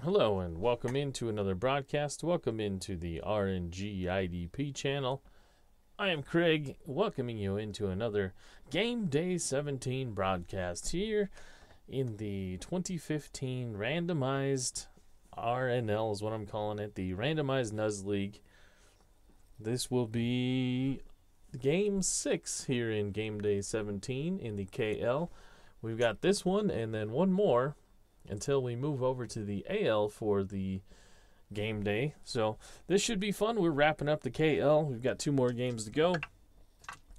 Hello and welcome into another broadcast. Welcome into the RNGIDP channel. I am Craig, welcoming you into another Game Day 17 broadcast here in the 2015 randomized RNL is what I'm calling it, the randomized Nuz League. This will be Game 6 here in Game Day 17 in the KL. We've got this one and then one more until we move over to the AL for the game day. So this should be fun. We're wrapping up the KL. We've got 2 more games to go.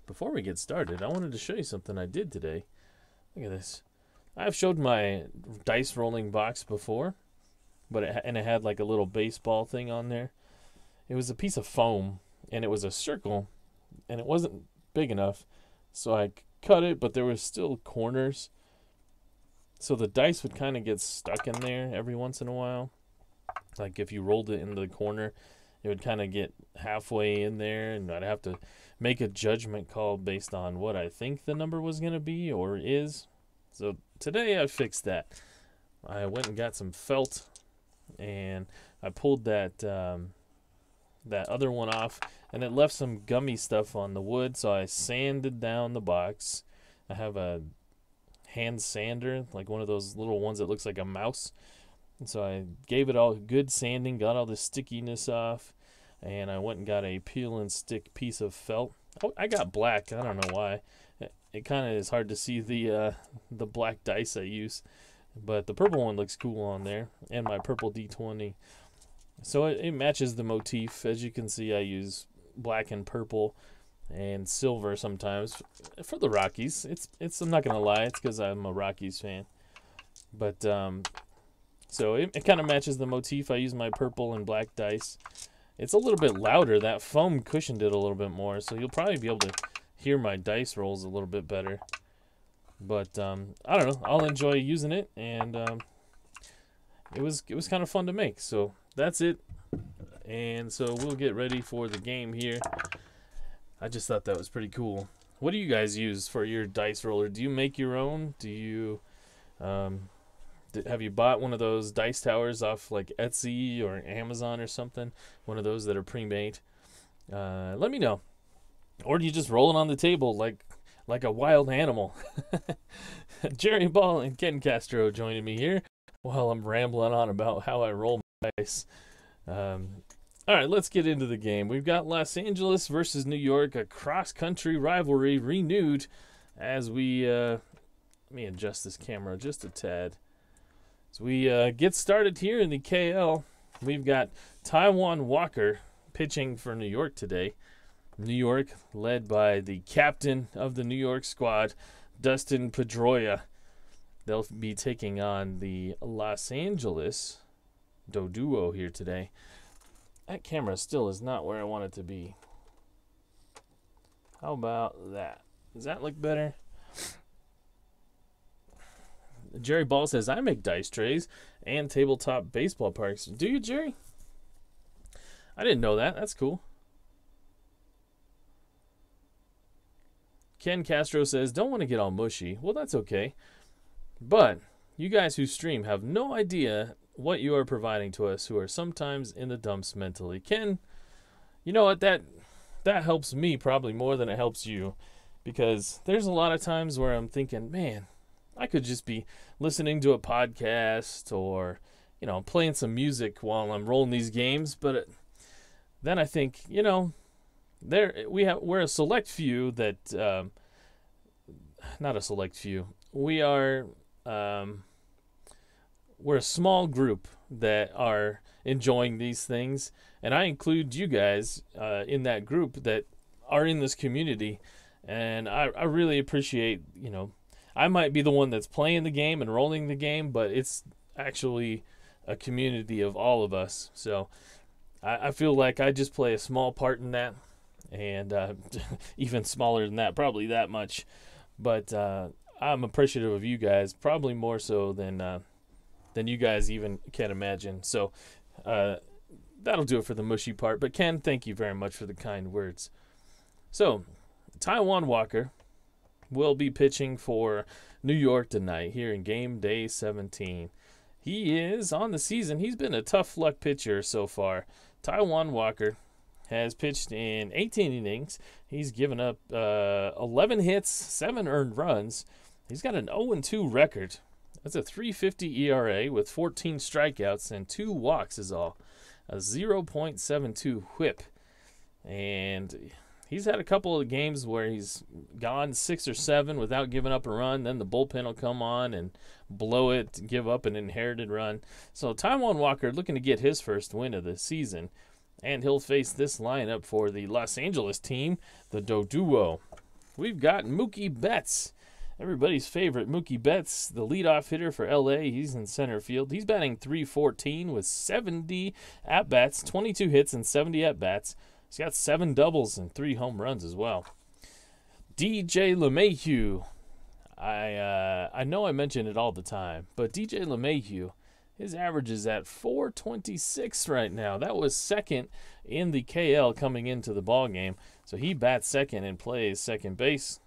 Before we get started, I wanted to show you something I did today. Look at this. I've showed my dice rolling box before, but it had like a little baseball thing on there. It was a piece of foam, and it was a circle, and it wasn't big enough, so I cut it, but there was still corners. So the dice would kind of get stuck in there every once in a while. Like if you rolled it into the corner, it would kind of get halfway in there, and I'd have to make a judgment call based on what I think the number was going to be or is. So today I fixed that. I went and got some felt, and I pulled that that other one off, and it left some gummy stuff on the wood, so I sanded down the box. I have a hand sander, like one of those little ones that looks like a mouse. And so I gave it all good sanding, got all the stickiness off, and I went and got a peel and stick piece of felt. Oh, I got black. I don't know why. It kind of is hard to see the black dice I use, but the purple one looks cool on there, and my purple D20. So it matches the motif. As you can see, I use black and purple and silver sometimes for the Rockies. It's I'm not gonna lie, it's because I'm a Rockies fan. But so it kind of matches the motif. I use my purple and black dice. It's a little bit louder. That foam cushioned it a little bit more, so you'll probably be able to hear my dice rolls a little bit better. But I don't know. I'll enjoy using it, and it was kind of fun to make. So that's it. And so we'll get ready for the game here. I just thought that was pretty cool. What do you guys use for your dice roller? Do you make your own? Do you have you bought one of those dice towers off like Etsy or Amazon or something? One of those that are pre-made? Let me know. Or do you just roll it on the table like a wild animal? Jerry Ball and Ken Castro joining me here while I'm rambling on about how I roll my dice. All right, let's get into the game. We've got Los Angeles versus New York, a cross-country rivalry renewed as we, let me adjust this camera just a tad. As we get started here in the KL, we've got Taijuan Walker pitching for New York today. New York led by the captain of the New York squad, Dustin Pedroia. They'll be taking on the Los Angeles Duo here today. That camera still is not where I want it to be. How about that? Does that look better? Jerry Ball says, I make dice trays and tabletop baseball parks. Do you, Jerry? I didn't know that. That's cool. Ken Castro says, don't want to get all mushy. Well, that's okay. But you guys who stream have no idea what you are providing to us who are sometimes in the dumps mentally. Ken, you know what, that helps me probably more than it helps you, because there's a lot of times where I'm thinking, man, I could just be listening to a podcast or, you know, playing some music while I'm rolling these games, but then I think, you know, we're a select few that not a select few. We're a small group that are enjoying these things, and I include you guys in that group that are in this community, and I really appreciate, you know, I might be the one that's playing the game and rolling the game, but it's actually a community of all of us, so I feel like I just play a small part in that, and even smaller than that, probably that much, but I'm appreciative of you guys, probably more so than you guys even can imagine. So that'll do it for the mushy part. But Ken, thank you very much for the kind words. So Taijuan Walker will be pitching for New York tonight here in Game Day 17. He is, on the season, he's been a tough luck pitcher so far. Taijuan Walker has pitched in 18 innings. He's given up 11 hits, 7 earned runs. He's got an 0-2 record. That's a 3.50 ERA with 14 strikeouts and 2 walks is all. A 0.72 whip. And he's had a couple of games where he's gone 6 or 7 without giving up a run. Then the bullpen will come on and blow it, give up an inherited run. So Taijuan Walker looking to get his first win of the season. And he'll face this lineup for the Los Angeles team, the Doduo. We've got Mookie Betts, everybody's favorite Mookie Betts, the leadoff hitter for LA. He's in center field. He's batting .314 with 70 at-bats, 22 hits and 70 at-bats. He's got 7 doubles and 3 home runs as well. DJ LeMahieu. I know I mention it all the time, but DJ LeMahieu, his average is at .426 right now. That was second in the KL coming into the ball game. So he bats second and plays second base.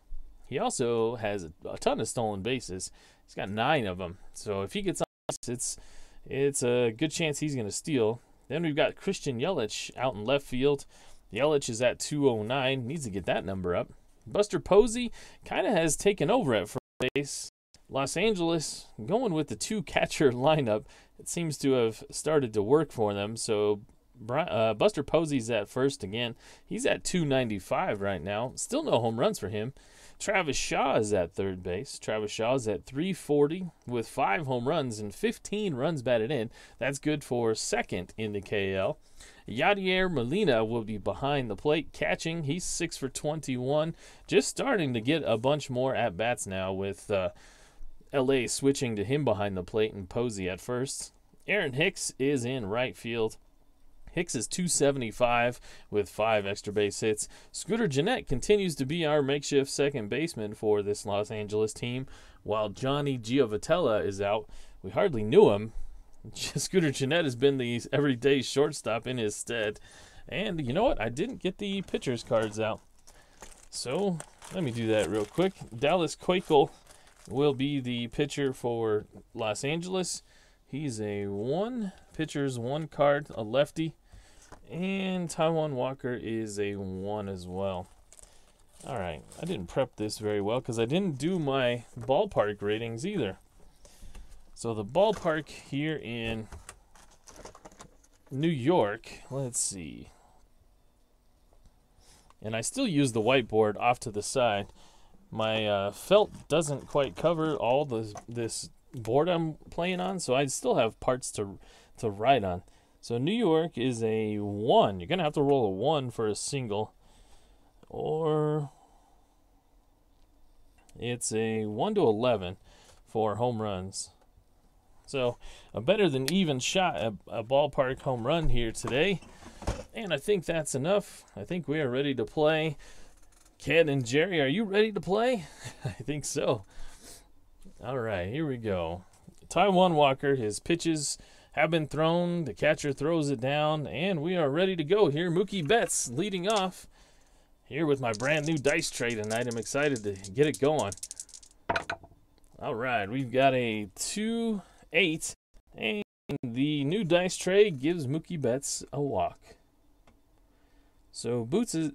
He also has a ton of stolen bases. He's got 9 of them. So if he gets on base, it's a good chance he's going to steal. Then we've got Christian Yelich out in left field. Yelich is at .209. Needs to get that number up. Buster Posey kind of has taken over at first base. Los Angeles going with the 2-catcher lineup. It seems to have started to work for them. So Buster Posey's at first again. He's at .295 right now. Still no home runs for him. Travis Shaw is at third base. Travis Shaw is at .340 with 5 home runs and 15 runs batted in. That's good for second in the KL. Yadier Molina will be behind the plate catching. He's 6 for 21. Just starting to get a bunch more at-bats now with LA switching to him behind the plate and Posey at first. Aaron Hicks is in right field. Hicks is .275 with 5 extra base hits. Scooter Gennett continues to be our makeshift second baseman for this Los Angeles team, while Johnny Giovatella is out. We hardly knew him. Scooter Gennett has been the everyday shortstop in his stead. And you know what? I didn't get the pitcher's cards out. So let me do that real quick. Dallas Keuchel will be the pitcher for Los Angeles. He's a 1 pitcher's 1 card, a lefty. And Taijuan Walker is a 1 as well. All right, I didn't prep this very well because I didn't do my ballpark ratings either. So the ballpark here in New York, let's see. And I still use the whiteboard off to the side. My felt doesn't quite cover all this board I'm playing on, so I still have parts to write on. So New York is a 1. You're going to have to roll a 1 for a single. Or it's a 1 to 11 for home runs. So a better than even shot at a ballpark home run here today. And I think that's enough. I think we are ready to play. Ken and Jerry, are you ready to play? I think so. All right, here we go. Taijuan Walker, his pitches have been thrown. The catcher throws it down, and we are ready to go here. Mookie Betts leading off here with my brand new dice tray tonight. I'm excited to get it going. All right, we've got a 2-8, and the new dice tray gives Mookie Betts a walk. So Mookie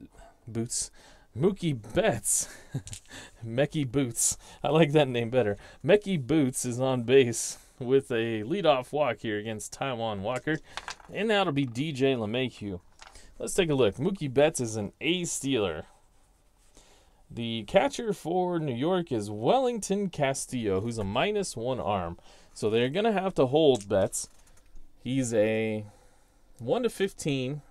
Betts, Mecky Boots, I like that name better. Mecky Boots is on base with a leadoff walk here against Taijuan Walker, and that'll be DJ LeMahieu. Let's take a look. Mookie Betts is an A stealer. The catcher for New York is Wellington Castillo, who's a -1 arm. So they're going to have to hold Betts. He's a 1 to 15.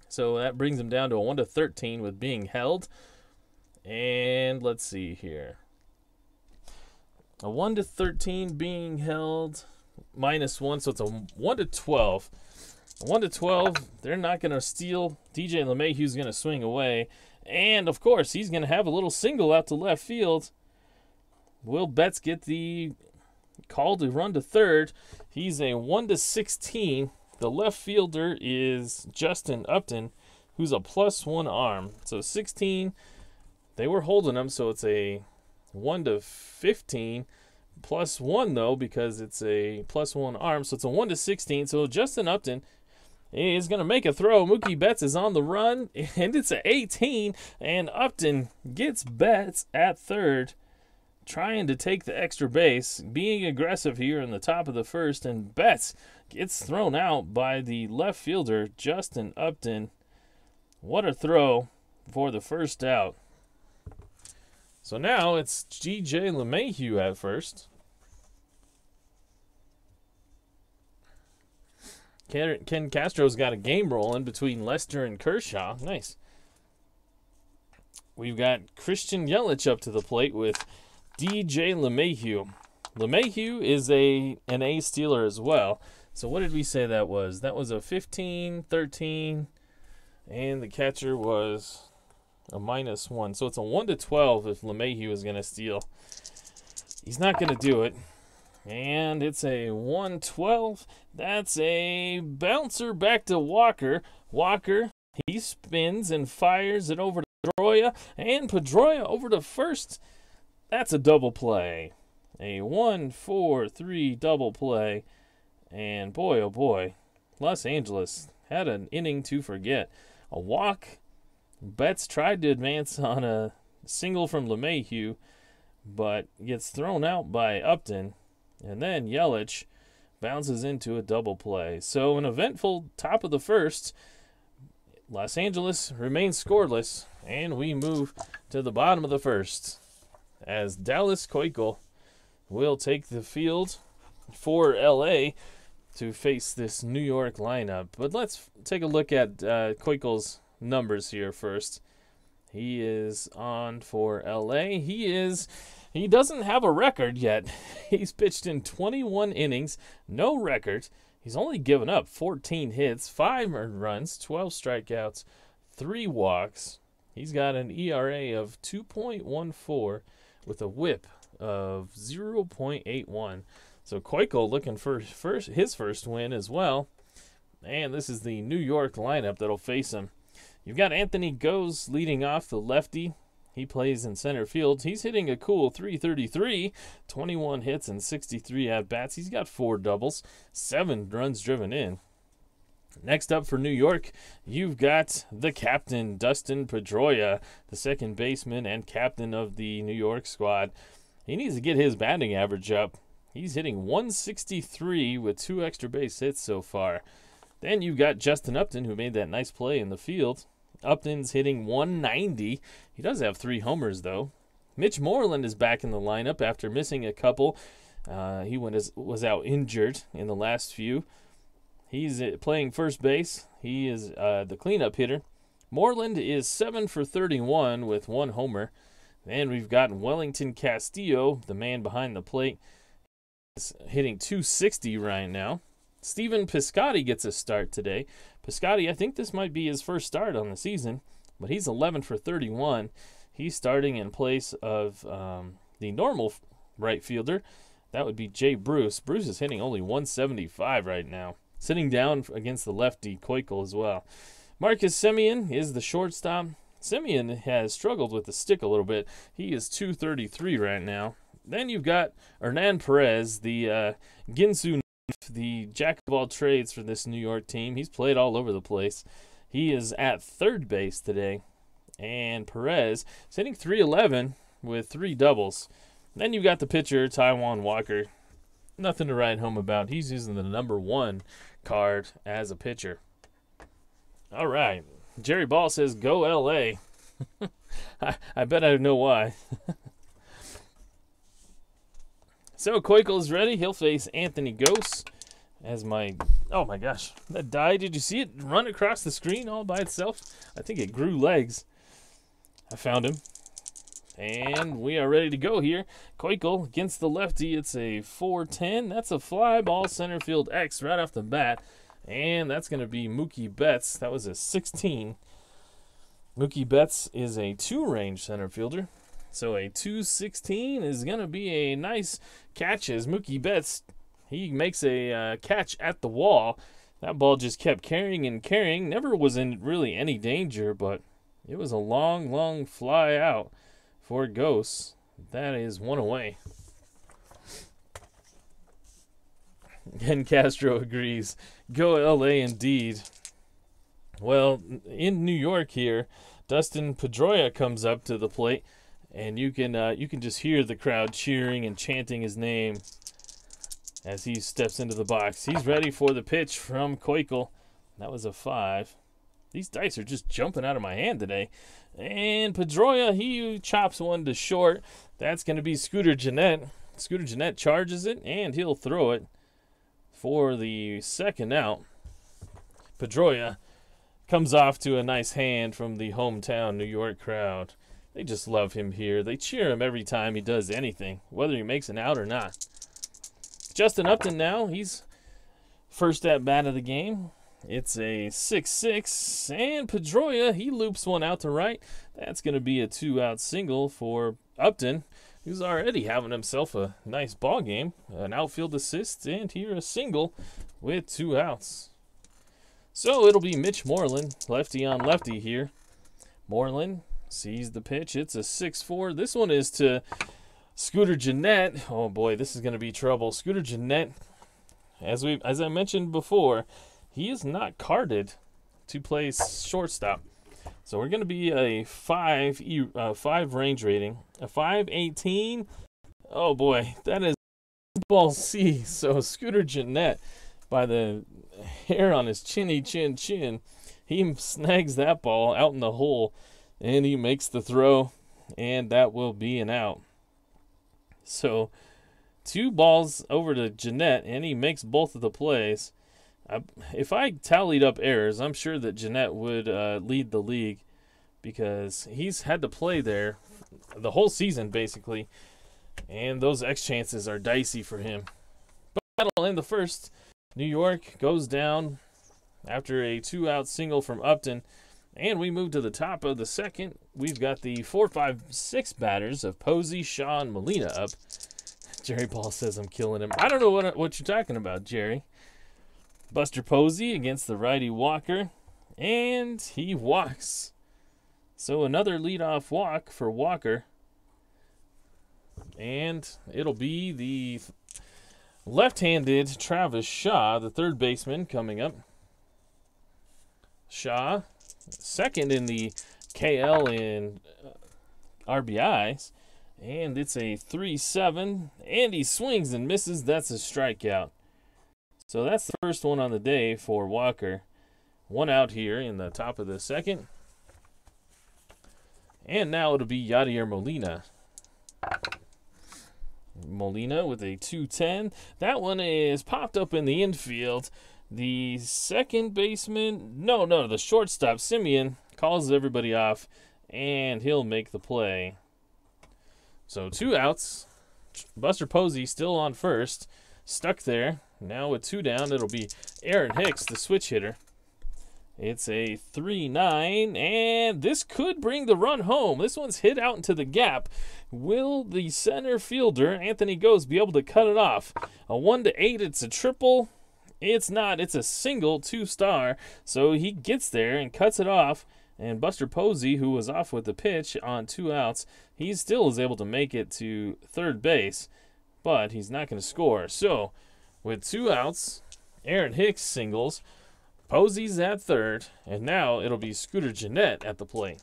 So that brings him down to a 1 to 13 with being held. And let's see here. A 1 to 13 being held, -1, so it's a 1 to 12. A 1 to 12, they're not going to steal. DJ LeMahieu's going to swing away. And, of course, he's going to have a little single out to left field. Will Betts get the call to run to third? He's a 1 to 16. The left fielder is Justin Upton, who's a +1 arm. So 16, they were holding him, so it's a 1 to 15. +1 though, because it's a +1 arm, so it's a 1-16. So Justin Upton is going to make a throw. Mookie Betts is on the run, and it's an 18, and Upton gets Betts at third, trying to take the extra base, being aggressive here in the top of the first, and Betts gets thrown out by the left fielder, Justin Upton. What a throw for the first out. So now it's G.J. LeMahieu at first. Ken Castro's got a game rolling between Lester and Kershaw. Nice. We've got Christian Yelich up to the plate with D.J. LeMahieu. LeMahieu is an A stealer as well. So what did we say that was? That was a 15, 13, and the catcher was a -1. So it's a 1-12 if LeMahieu is going to steal. He's not going to do it. And it's a 1-12. That's a bouncer back to Walker. Walker, he spins and fires it over to Pedroia. And Pedroia over to first. That's a double play. A 1-4-3 double play. And boy, oh boy, Los Angeles had an inning to forget. A walk. Betts tried to advance on a single from LeMahieu, but gets thrown out by Upton. And then Yelich bounces into a double play. So an eventful top of the first. Los Angeles remains scoreless, and we move to the bottom of the first as Dallas Keuchel will take the field for L.A. to face this New York lineup. But let's take a look at Keuchel's numbers here first. He is on for L.A. He doesn't have a record yet. He's pitched in 21 innings, no record. He's only given up 14 hits, 5 earned runs, 12 strikeouts, 3 walks. He's got an ERA of 2.14 with a whip of 0.81. So Keuchel looking for his first win as well. And this is the New York lineup that'll face him. You've got Anthony Gose leading off, the lefty. He plays in center field. He's hitting a cool .333, 21 hits and 63 at-bats. He's got 4 doubles, 7 runs driven in. Next up for New York, you've got the captain, Dustin Pedroia, the second baseman and captain of the New York squad. He needs to get his batting average up. He's hitting .163 with 2 extra base hits so far. Then you've got Justin Upton, who made that nice play in the field. Upton's hitting .190. He does have 3 homers, though. Mitch Moreland is back in the lineup after missing a couple. He was out injured in the last few. He's playing first base. He is the cleanup hitter. Moreland is 7 for 31 with 1 homer. And we've got Wellington Castillo, the man behind the plate. He's hitting .260 right now. Stephen Piscotty gets a start today. Piscotty, I think this might be his first start on the season, but he's 11 for 31. He's starting in place of the normal right fielder. That would be Jay Bruce. Bruce is hitting only .175 right now. Sitting down against the lefty Keuchel as well. Marcus Semien is the shortstop. Semien has struggled with the stick a little bit. He is .233 right now. Then you've got Hernan Perez, the Ginsu, the jack of all trades for this New York team. He's played all over the place. He is at third base today. And Perez is hitting .311 with 3 doubles. Then you've got the pitcher, Taijuan Walker. Nothing to write home about. He's using the number 1 card as a pitcher. All right. Jerry Ball says, go L.A. I bet I know why. So Keuchel's ready. He'll face Anthony Gose as oh my gosh, that died. Did you see it run across the screen all by itself? I think it grew legs. I found him. And we are ready to go here. Keuchel against the lefty. It's a 4-10. That's a fly ball center field X right off the bat. And that's going to be Mookie Betts. That was a 16. Mookie Betts is a 2-range center fielder. So a 2-16 is going to be a nice catch as Mookie Betts, he makes a catch at the wall. That ball just kept carrying and carrying. Never was in really any danger, but it was a long, long fly out for Gose. That is 1 away. And Castro agrees. Go LA indeed. Well, in New York here, Dustin Pedroia comes up to the plate, and you can just hear the crowd cheering and chanting his name as he steps into the box. He's ready for the pitch from Keuchel. That was a 5. These dice are just jumping out of my hand today. And Pedroia, he chops one to short. That's going to be Scooter Gennett. Scooter Gennett charges it, and he'll throw it for the second out. Pedroia comes off to a nice hand from the hometown New York crowd. They just love him here. They cheer him every time he does anything, whether he makes an out or not. Justin Upton now, he's first at bat of the game. It's a 6-6, and Pedroia, he loops one out to right. That's going to be a 2-out single for Upton, who's already having himself a nice ball game. An outfield assist, and here a single with 2 outs. So it'll be Mitch Moreland, lefty on lefty here. Moreland sees the pitch. It's a 6-4. This one is to Scooter Gennett. Oh boy, this is going to be trouble. Scooter Gennett, as I mentioned before, he is not carded to play shortstop. So we're going to be a 5 range rating, a 518. Oh boy, that is ball C. So Scooter Gennett, by the hair on his chinny chin, he snags that ball out in the hole, and he makes the throw, and that will be an out. So 2 balls over to Gennett, and he makes both of the plays. If I tallied up errors, I'm sure that Gennett would lead the league, because he's had to play there the whole season basically, and those X chances are dicey for him. But that'll end the first. New York goes down after a 2-out single from Upton, and we move to the top of the second. We've got the 4, 5, 6 batters of Posey, Shaw, and Molina up. Jerry Paul says I'm killing him. I don't know what you're talking about, Jerry. Buster Posey against the righty Walker, and he walks. So another leadoff walk for Walker, and it'll be the left-handed Travis Shaw, the third baseman, coming up. Shaw, second in the KL in RBIs, and it's a 3-7, and he swings and misses. That's a strikeout. So that's the first one on the day for Walker. 1 out here in the top of the second. And now it'll be Yadier Molina. Molina with a 2-10. That one is popped up in the infield. The second baseman, the shortstop, Simeon, calls everybody off, and he'll make the play. So 2 outs. Buster Posey still on first, stuck there. Now with 2 down, it'll be Aaron Hicks, the switch hitter. It's a 3-9, and this could bring the run home. This one's hit out into the gap. Will the center fielder, Anthony Goes, be able to cut it off? A 1-8, it's a triple. It's not. It's a single 2-star. So he gets there and cuts it off. And Buster Posey, who was off with the pitch on 2 outs, he still is able to make it to third base, but he's not going to score. So with 2 outs, Aaron Hicks singles. Posey's at third, and now it'll be Scooter Gennett at the plate.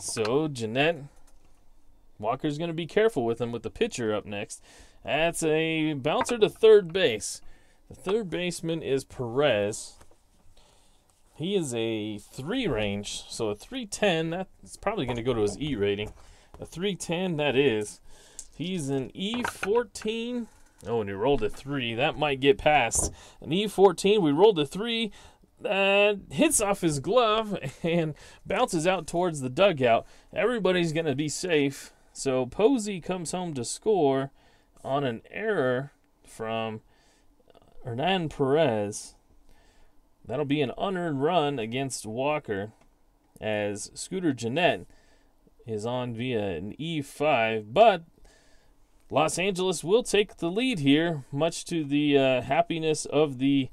So Gennett, Walker's going to be careful with him with the pitcher up next. That's a bouncer to third base. The third baseman is Perez. He is a 3 range, so a 310, that's probably going to go to his E rating. A 310, that is. He's an E14. Oh, and he rolled a 3. That might get past. An E14, we rolled a 3. That hits off his glove and bounces out towards the dugout. Everybody's going to be safe. So Posey comes home to score on an error from Hernan Perez. That'll be an unearned run against Walker, as Scooter Gennett is on via an E5. But Los Angeles will take the lead here, much to the happiness of the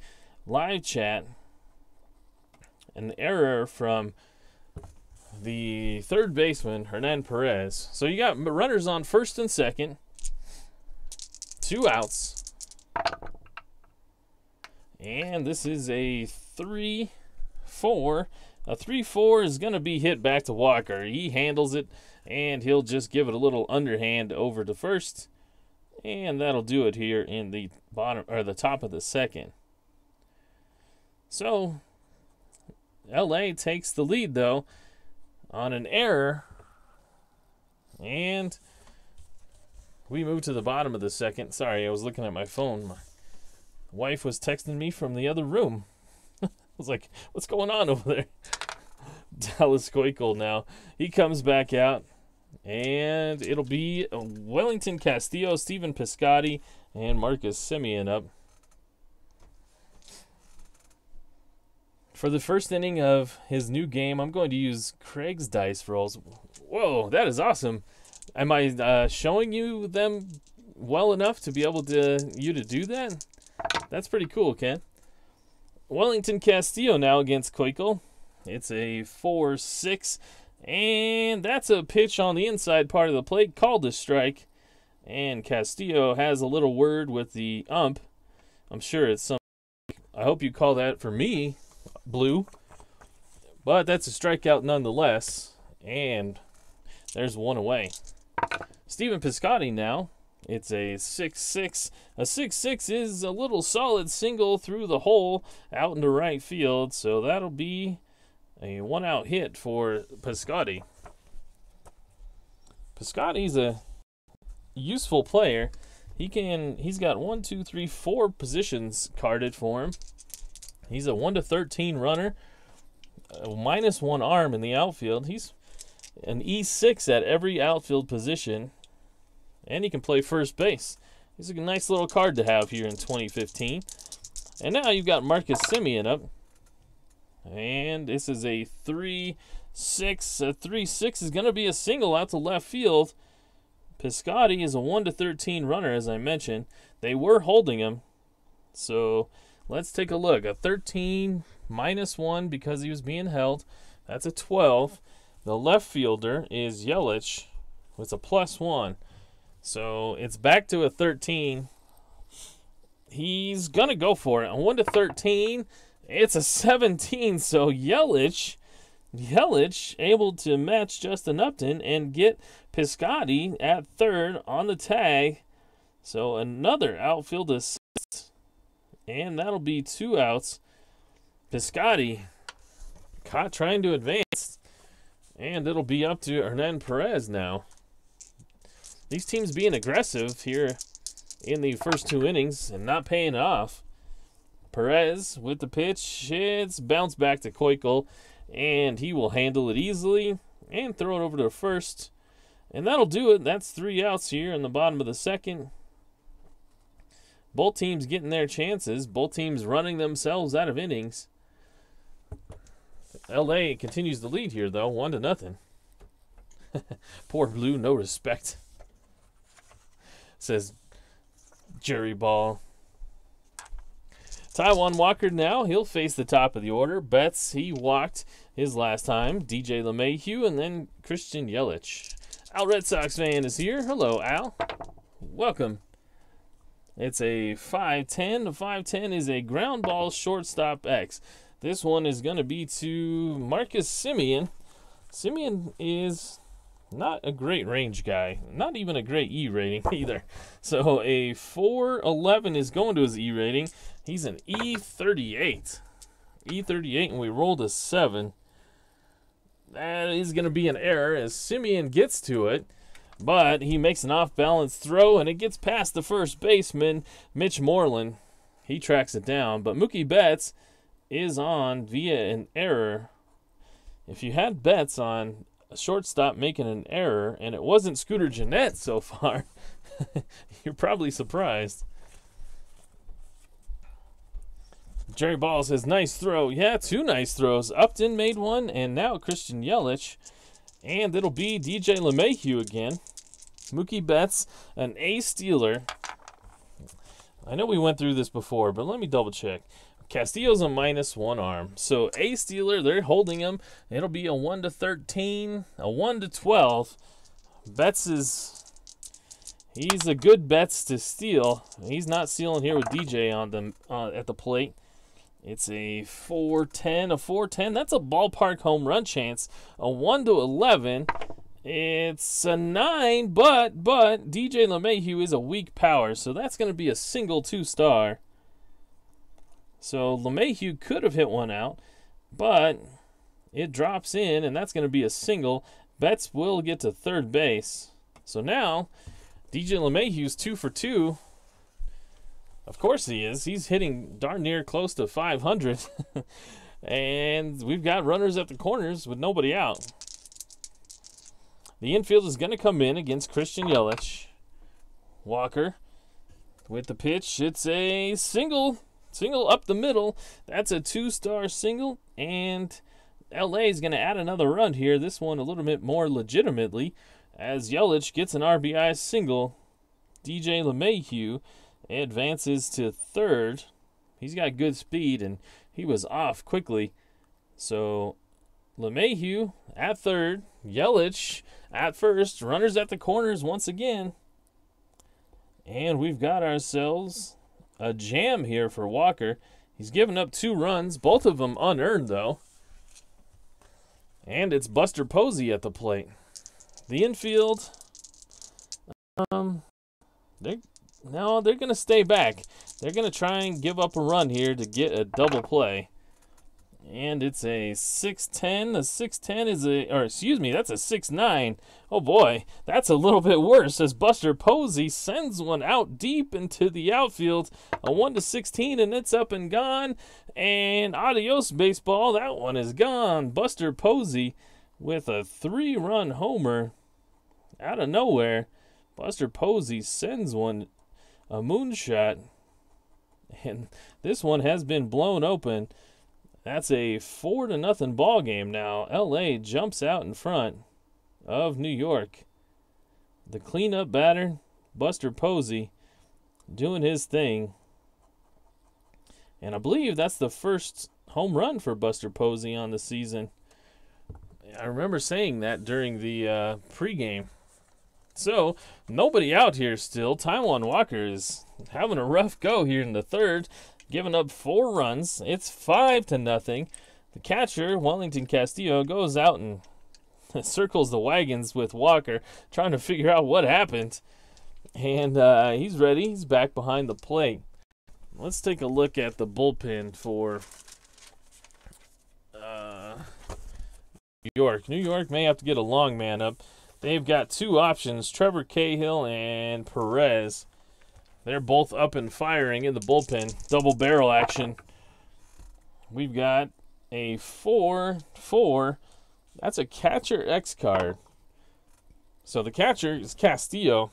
live chat. An error from the third baseman, Hernan Perez. So you got runners on first and second, 2 outs. And this is a 3-4. A 3-4 is going to be hit back to Walker. He handles it, and he'll just give it a little underhand over to first. And that'll do it here in the bottom or the top of the second. So LA takes the lead though on an error. And we move to the bottom of the second. Sorry, I was looking at my phone. My wife was texting me from the other room. I was like, what's going on over there? Dallas Keuchel now. He comes back out. And it'll be Wellington Castillo, Stephen Piscotty, and Marcus Semien up. For the first inning of his new game, I'm going to use Craig's dice rolls. Whoa, that is awesome. Am I showing you them well enough to be able to do that? That's pretty cool, Ken. Wellington Castillo now against Keuchel. It's a 4-6, and that's a pitch on the inside part of the plate, called a strike. And Castillo has a little word with the ump. I'm sure it's something. I hope you call that for me, Blue. But that's a strikeout nonetheless. And there's one away. Stephen Piscotty now. It's a 6-6. A 6-6 is a little solid single through the hole out into right field. So that'll be a one-out hit for Piscotty. Piscotty's a useful player. He's got 1, 2, 3, 4 positions carded for him. He's a 1-13 runner, a -1 arm in the outfield. He's an E6 at every outfield position, and he can play first base. He's a nice little card to have here in 2015. And now you've got Marcus Semien up, and this is a 3-6. A 3-6 is going to be a single out to left field. Piscotty is a 1-13 runner, as I mentioned. They were holding him, so let's take a look. A 13 -1 because he was being held. That's a 12. The left fielder is Yelich with a +1. So it's back to a 13. He's going to go for it. A 1-13. It's a 17. So Yelich able to match Justin Upton and get Piscotty at third on the tag. So another outfield assist. And that'll be 2 outs. Piscotty caught trying to advance. And it'll be up to Hernan Perez now. These teams being aggressive here in the first 2 innings and not paying off. Perez with the pitch. It's bounced back to Keuchel. And he will handle it easily and throw it over to first. And that'll do it. That's 3 outs here in the bottom of the second. Both teams getting their chances. Both teams running themselves out of innings. LA continues to lead here, though, 1-0. Poor Blue, no respect. Says Jerry Ball. Taijuan Walker now. He'll face the top of the order. Betts, he walked his last time. DJ LeMahieu, and then Christian Yelich. Al Red Sox fan is here. Hello, Al. Welcome. It's a 5-10. The 5-10 is a ground ball shortstop X. This one is going to be to Marcus Semien. Semien is not a great range guy. Not even a great E rating either. So a 411 is going to his E rating. He's an E38. E38, and we rolled a 7. That is going to be an error as Semien gets to it. But he makes an off-balance throw, and it gets past the first baseman, Mitch Moreland. He tracks it down. But Mookie Betts is on via an error. If you had Betts on a shortstop making an error, and it wasn't Scooter Gennett so far, you're probably surprised. Jerry Ball says, nice throw. Yeah, 2 nice throws. Upton made one, and now Christian Yelich. And it'll be DJ LeMahieu again. Mookie Betts, an A-stealer. I know we went through this before, but let me double check. Castillo's a -1 arm. So A-stealer, they're holding him. It'll be a 1-13, a 1-12. Betts he's a good Betts to steal. He's not stealing here with DJ on them at the plate. It's a 410, a 410. That's a ballpark home run chance. A 1 to 11. It's a 9, but DJ LeMahieu is a weak power, so that's going to be a single 2-star. So LeMahieu could have hit one out, but it drops in, and that's going to be a single. Betts will get to third base. So now, DJ LeMahieu's 2 for 2. Of course he is. He's hitting darn near close to 500. And we've got runners at the corners with nobody out. The infield is going to come in against Christian Yelich. Walker with the pitch. It's a single up the middle. That's a 2-star single. And LA is going to add another run here. This one a little bit more legitimately, as Yelich gets an RBI single. DJ LeMahieu advances to third. He's got good speed, and he was off quickly. So LeMahieu at third, Yelich at first, runners at the corners once again. And we've got ourselves a jam here for Walker. He's given up 2 runs, both of them unearned though. And it's Buster Posey at the plate. The infield, they're going to stay back. They're going to try and give up a run here to get a double play. And it's a 6-10. A 6-10 is that's a 6-9. Oh boy, that's a little bit worse, as Buster Posey sends one out deep into the outfield. A 1-16, and it's up and gone. And adios, baseball. That one is gone. Buster Posey with a 3-run homer out of nowhere. Buster Posey sends one a moonshot, and this one has been blown open. That's a 4-0 ball game now. LA jumps out in front of New York. The cleanup batter, Buster Posey, doing his thing. And I believe that's the first home run for Buster Posey on the season. I remember saying that during the pregame. So, nobody out here still. Taijuan Walker is having a rough go here in the third, giving up 4 runs. It's 5-0. The catcher, Wellington Castillo, goes out and circles the wagons with Walker, trying to figure out what happened. And he's ready. He's back behind the plate. Let's take a look at the bullpen for New York. New York may have to get a long man up. They've got 2 options, Trevor Cahill and Perez. They're both up and firing in the bullpen. Double barrel action. We've got a 4-4. That's a catcher X card. So the catcher is Castillo.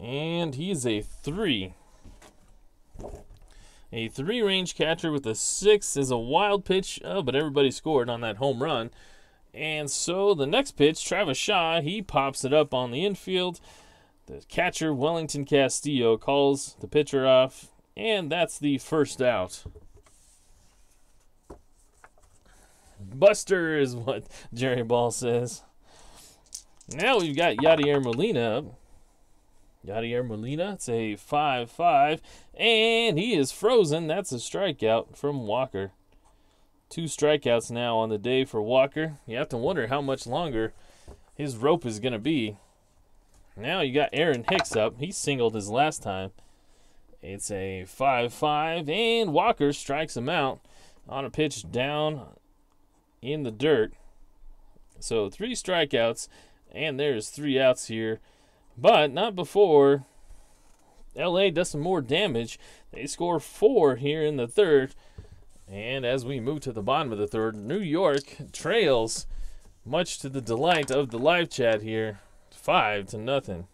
And he's a 3. A 3-range catcher with a 6 is a wild pitch. Oh, but everybody scored on that home run. And so the next pitch, Travis Shaw, he pops it up on the infield. The catcher, Wellington Castillo, calls the pitcher off, and that's the first out. Buster is what Jerry Ball says. Now we've got Yadier Molina up. Yadier Molina, it's a 5-5, and he is frozen. That's a strikeout from Walker. 2 strikeouts now on the day for Walker. You have to wonder how much longer his rope is going to be. Now you got Aaron Hicks up. He singled his last time. It's a 5-5, and Walker strikes him out on a pitch down in the dirt. So 3 strikeouts, and there's 3 outs here. But not before LA does some more damage. They score 4 here in the third. And as we move to the bottom of the third, New York trails, much to the delight of the live chat here, 5-0.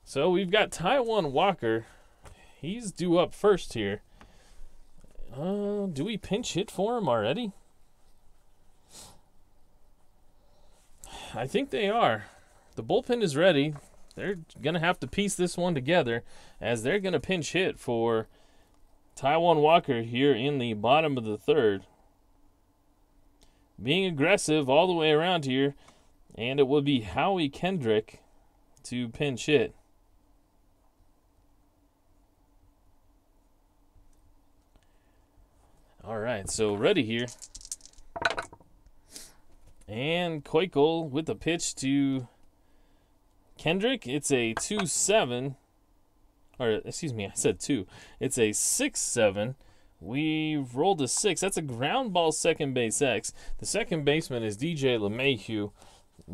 So we've got Taijuan Walker. He's due up first here. Do we pinch hit for him already? I think they are. The bullpen is ready. They're going to have to piece this one together, as they're going to pinch hit for Taijuan Walker here in the bottom of the third. Being aggressive all the way around here, and it will be Howie Kendrick to pinch hit. right, so ready here. And Keuchel with the pitch to Kendrick. It's a 2-7. Or, excuse me, I said 2. It's a 6-7. We've rolled a 6. That's a ground ball second base X. The second baseman is DJ LeMahieu,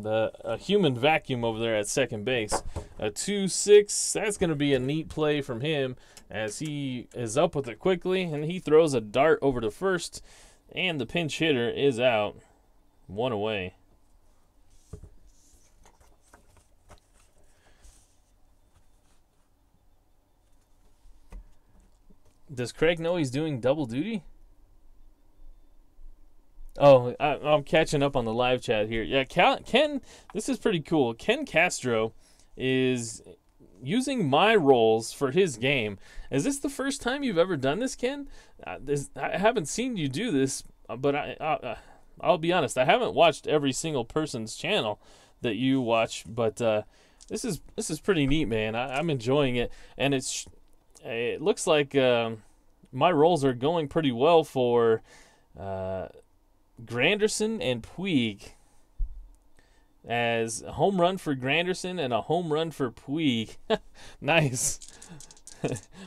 a human vacuum over there at second base. A 2-6. That's going to be a neat play from him as he is up with it quickly, and he throws a dart over to first, and the pinch hitter is out. 1 away. Does Craig know he's doing double duty? Oh, I'm catching up on the live chat here. Yeah, Ken, this is pretty cool. Ken Castro is using my roles for his game. Is this the first time you've ever done this, Ken? I haven't seen you do this, but I'll be honest, I haven't watched every single person's channel that you watch, but this is pretty neat, man. I'm enjoying it, and it looks like my roles are going pretty well for Granderson and Puig, as a home run for Granderson and a home run for Puig. Nice.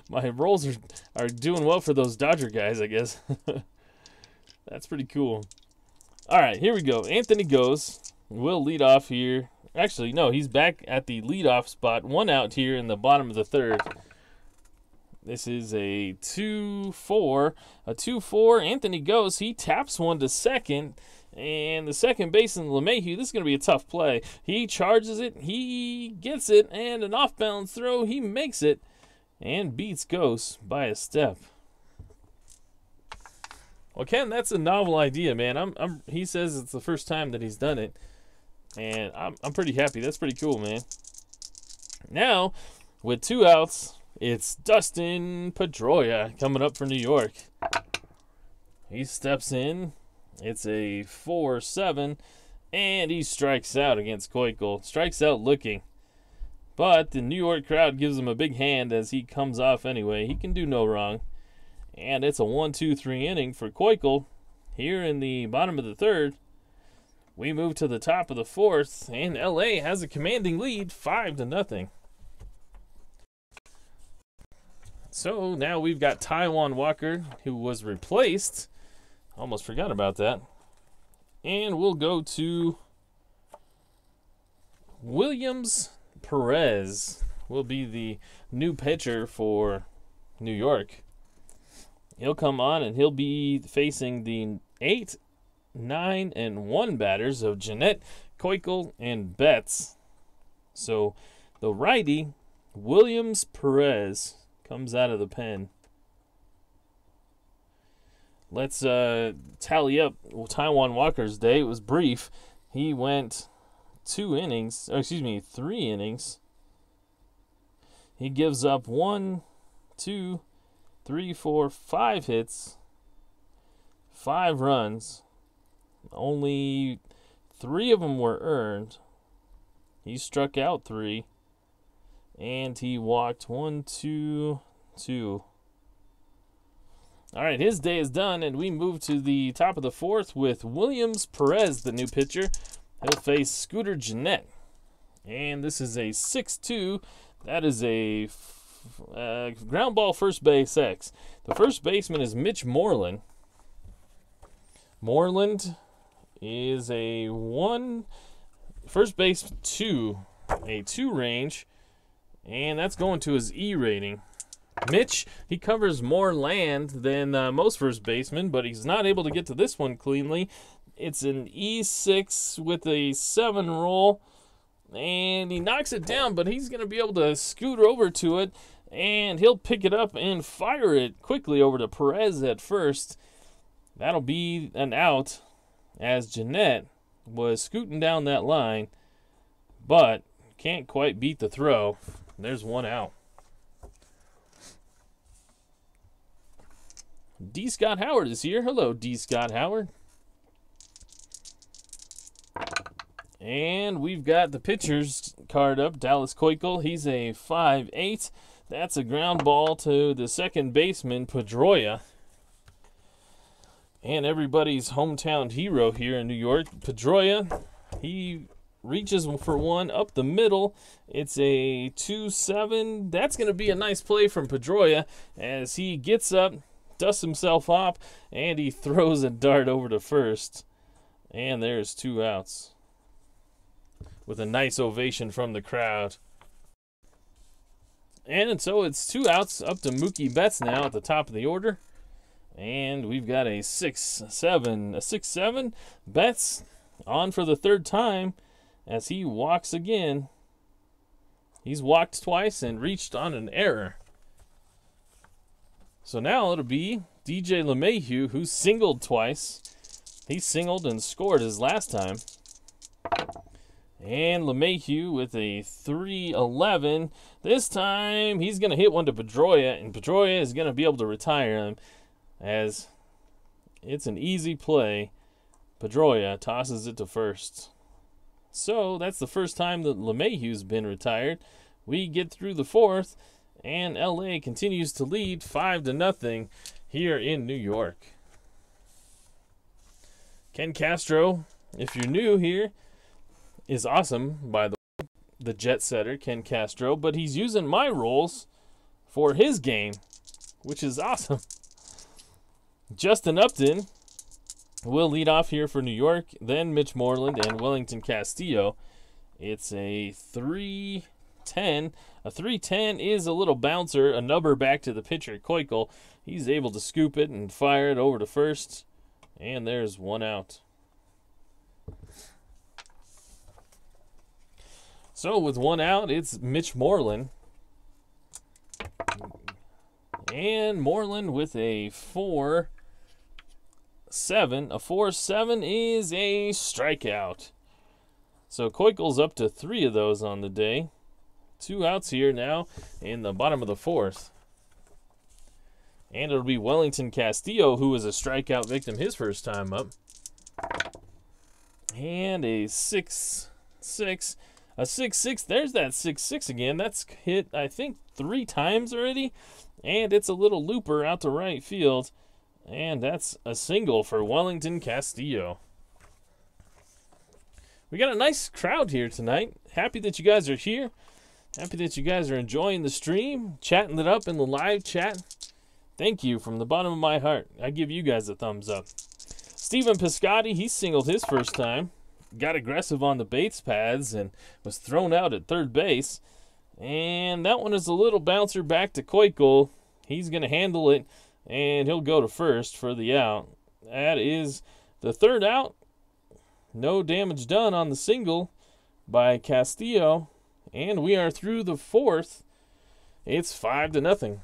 My roles are doing well for those Dodger guys, I guess. That's pretty cool. All right, here we go. Anthony goes. We'll lead off here. Actually, no, he's back at the leadoff spot. 1 out here in the bottom of the 3rd. This is a 2-4. A 2-4. Anthony goes. He taps one to second. And the second baseman, LeMahieu, this is going to be a tough play. He charges it. He gets it. And an off-balance throw. He makes it. And beats Ghost by a step. Well, Ken, that's a novel idea, man. He says it's the first time that he's done it. And I'm pretty happy. That's pretty cool, man. Now, with 2 outs, it's Dustin Pedroia coming up for New York. He steps in. It's a 4-7, and he strikes out against Keuchel. Strikes out looking. But the New York crowd gives him a big hand as he comes off anyway. He can do no wrong. And it's a 1-2-3 inning for Keuchel. Here in the bottom of the 3rd, we move to the top of the 4th, and LA has a commanding lead, 5-0. So now we've got Taijuan Walker, who was replaced. Almost forgot about that. And we'll go to Williams Perez. Will be the new pitcher for New York. He'll come on and he'll be facing the 8, 9, and 1 batters of Jeanette, Keuchel, and Betts. So the righty, Williams Perez, comes out of the pen. Let's tally up Taijuan Walker's day. It was brief. He went 3 innings. He gives up 1, 2, 3, 4, 5 hits, 5 runs. Only 3 of them were earned. He struck out 3. And he walked 1, 2, 2. All right, his day is done, and we move to the top of the 4th with Williams Perez, the new pitcher. He'll face Scooter Gennett. And this is a 6-2. That is a ground ball first base X. The first baseman is Mitch Moreland. Moreland is a 1, first base 2, a 2 range. And that's going to his E rating. Mitch, he covers more land than most first basemen, but he's not able to get to this one cleanly. It's an E6 with a 7 roll, and he knocks it down, but he's going to be able to scoot over to it, and he'll pick it up and fire it quickly over to Perez at first. That'll be an out, as Jeanette was scooting down that line, but can't quite beat the throw. There's 1 out. D. Scott Howard is here. Hello, D. Scott Howard. And we've got the pitcher's card up. Dallas Keuchel. He's a 5-8. That's a ground ball to the second baseman, Pedroia. And everybody's hometown hero here in New York, Pedroia, he reaches for one up the middle. It's a 2-7. That's going to be a nice play from Pedroia as he gets up, dusts himself off, and he throws a dart over to first. And there's 2 outs with a nice ovation from the crowd. And so it's 2 outs up to Mookie Betts now at the top of the order. And we've got a 6-7. A 6-7. Betts on for the 3rd time as he walks again. He's walked twice and reached on an error. So now it'll be DJ LeMahieu, who singled twice. He singled and scored his last time. And LeMahieu with a 3-11. This time he's going to hit one to Pedroia, and Pedroia is going to be able to retire him as it's an easy play. Pedroia tosses it to first. So that's the first time that LeMahieu's been retired. We get through the 4th, and LA continues to lead 5-0 here in New York. Ken Castro, if you're new here, is awesome, by the way, the jet setter, Ken Castro, but he's using my roles for his game, which is awesome. Justin Upton will lead off here for New York, then Mitch Moreland and Wellington Castillo. It's a 3-10. A 3-10 is a little bouncer, a nubber back to the pitcher, Keuchel. He's able to scoop it and fire it over to first, and there's 1 out. So with 1 out, it's Mitch Moreland. And Moreland with a 4-7. A 4-7 is a strikeout. So Keuchel's up to 3 of those on the day. 2 outs here now in the bottom of the 4th. And it'll be Wellington Castillo, who was a strikeout victim his first time up. And a 6-6. A 6-6. There's that 6-6 again. That's hit, I think, 3 times already. And it's a little looper out to right field. And that's a single for Wellington Castillo. We got a nice crowd here tonight. Happy that you guys are here. Happy that you guys are enjoying the stream, chatting it up in the live chat. Thank you from the bottom of my heart. I give you guys a thumbs up. Steven Piscotty, he singled his first time. Got aggressive on the base paths and was thrown out at third base. And that one is a little bouncer back to Keuchel. He's going to handle it, and he'll go to first for the out. That is the 3rd out. No damage done on the single by Castillo. And we are through the 4th. It's 5-0.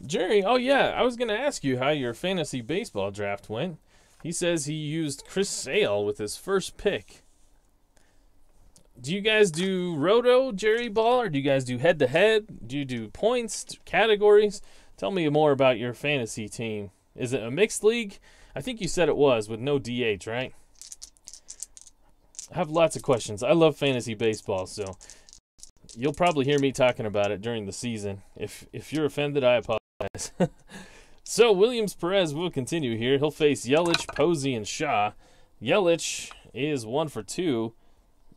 Jerry, oh yeah, I was going to ask you how your fantasy baseball draft went. He says he used Chris Sale with his first pick. Do you guys do roto, Jerry Ball, or do you guys do head-to-head? Do you do points, categories? Tell me more about your fantasy team. Is it a mixed league? I think you said it was, with no DH, right? I have lots of questions. I love fantasy baseball, so you'll probably hear me talking about it during the season. If you're offended, I apologize. So Williams Perez will continue here. He'll face Yelich, Posey, and Shaw. Yelich is 1 for 2.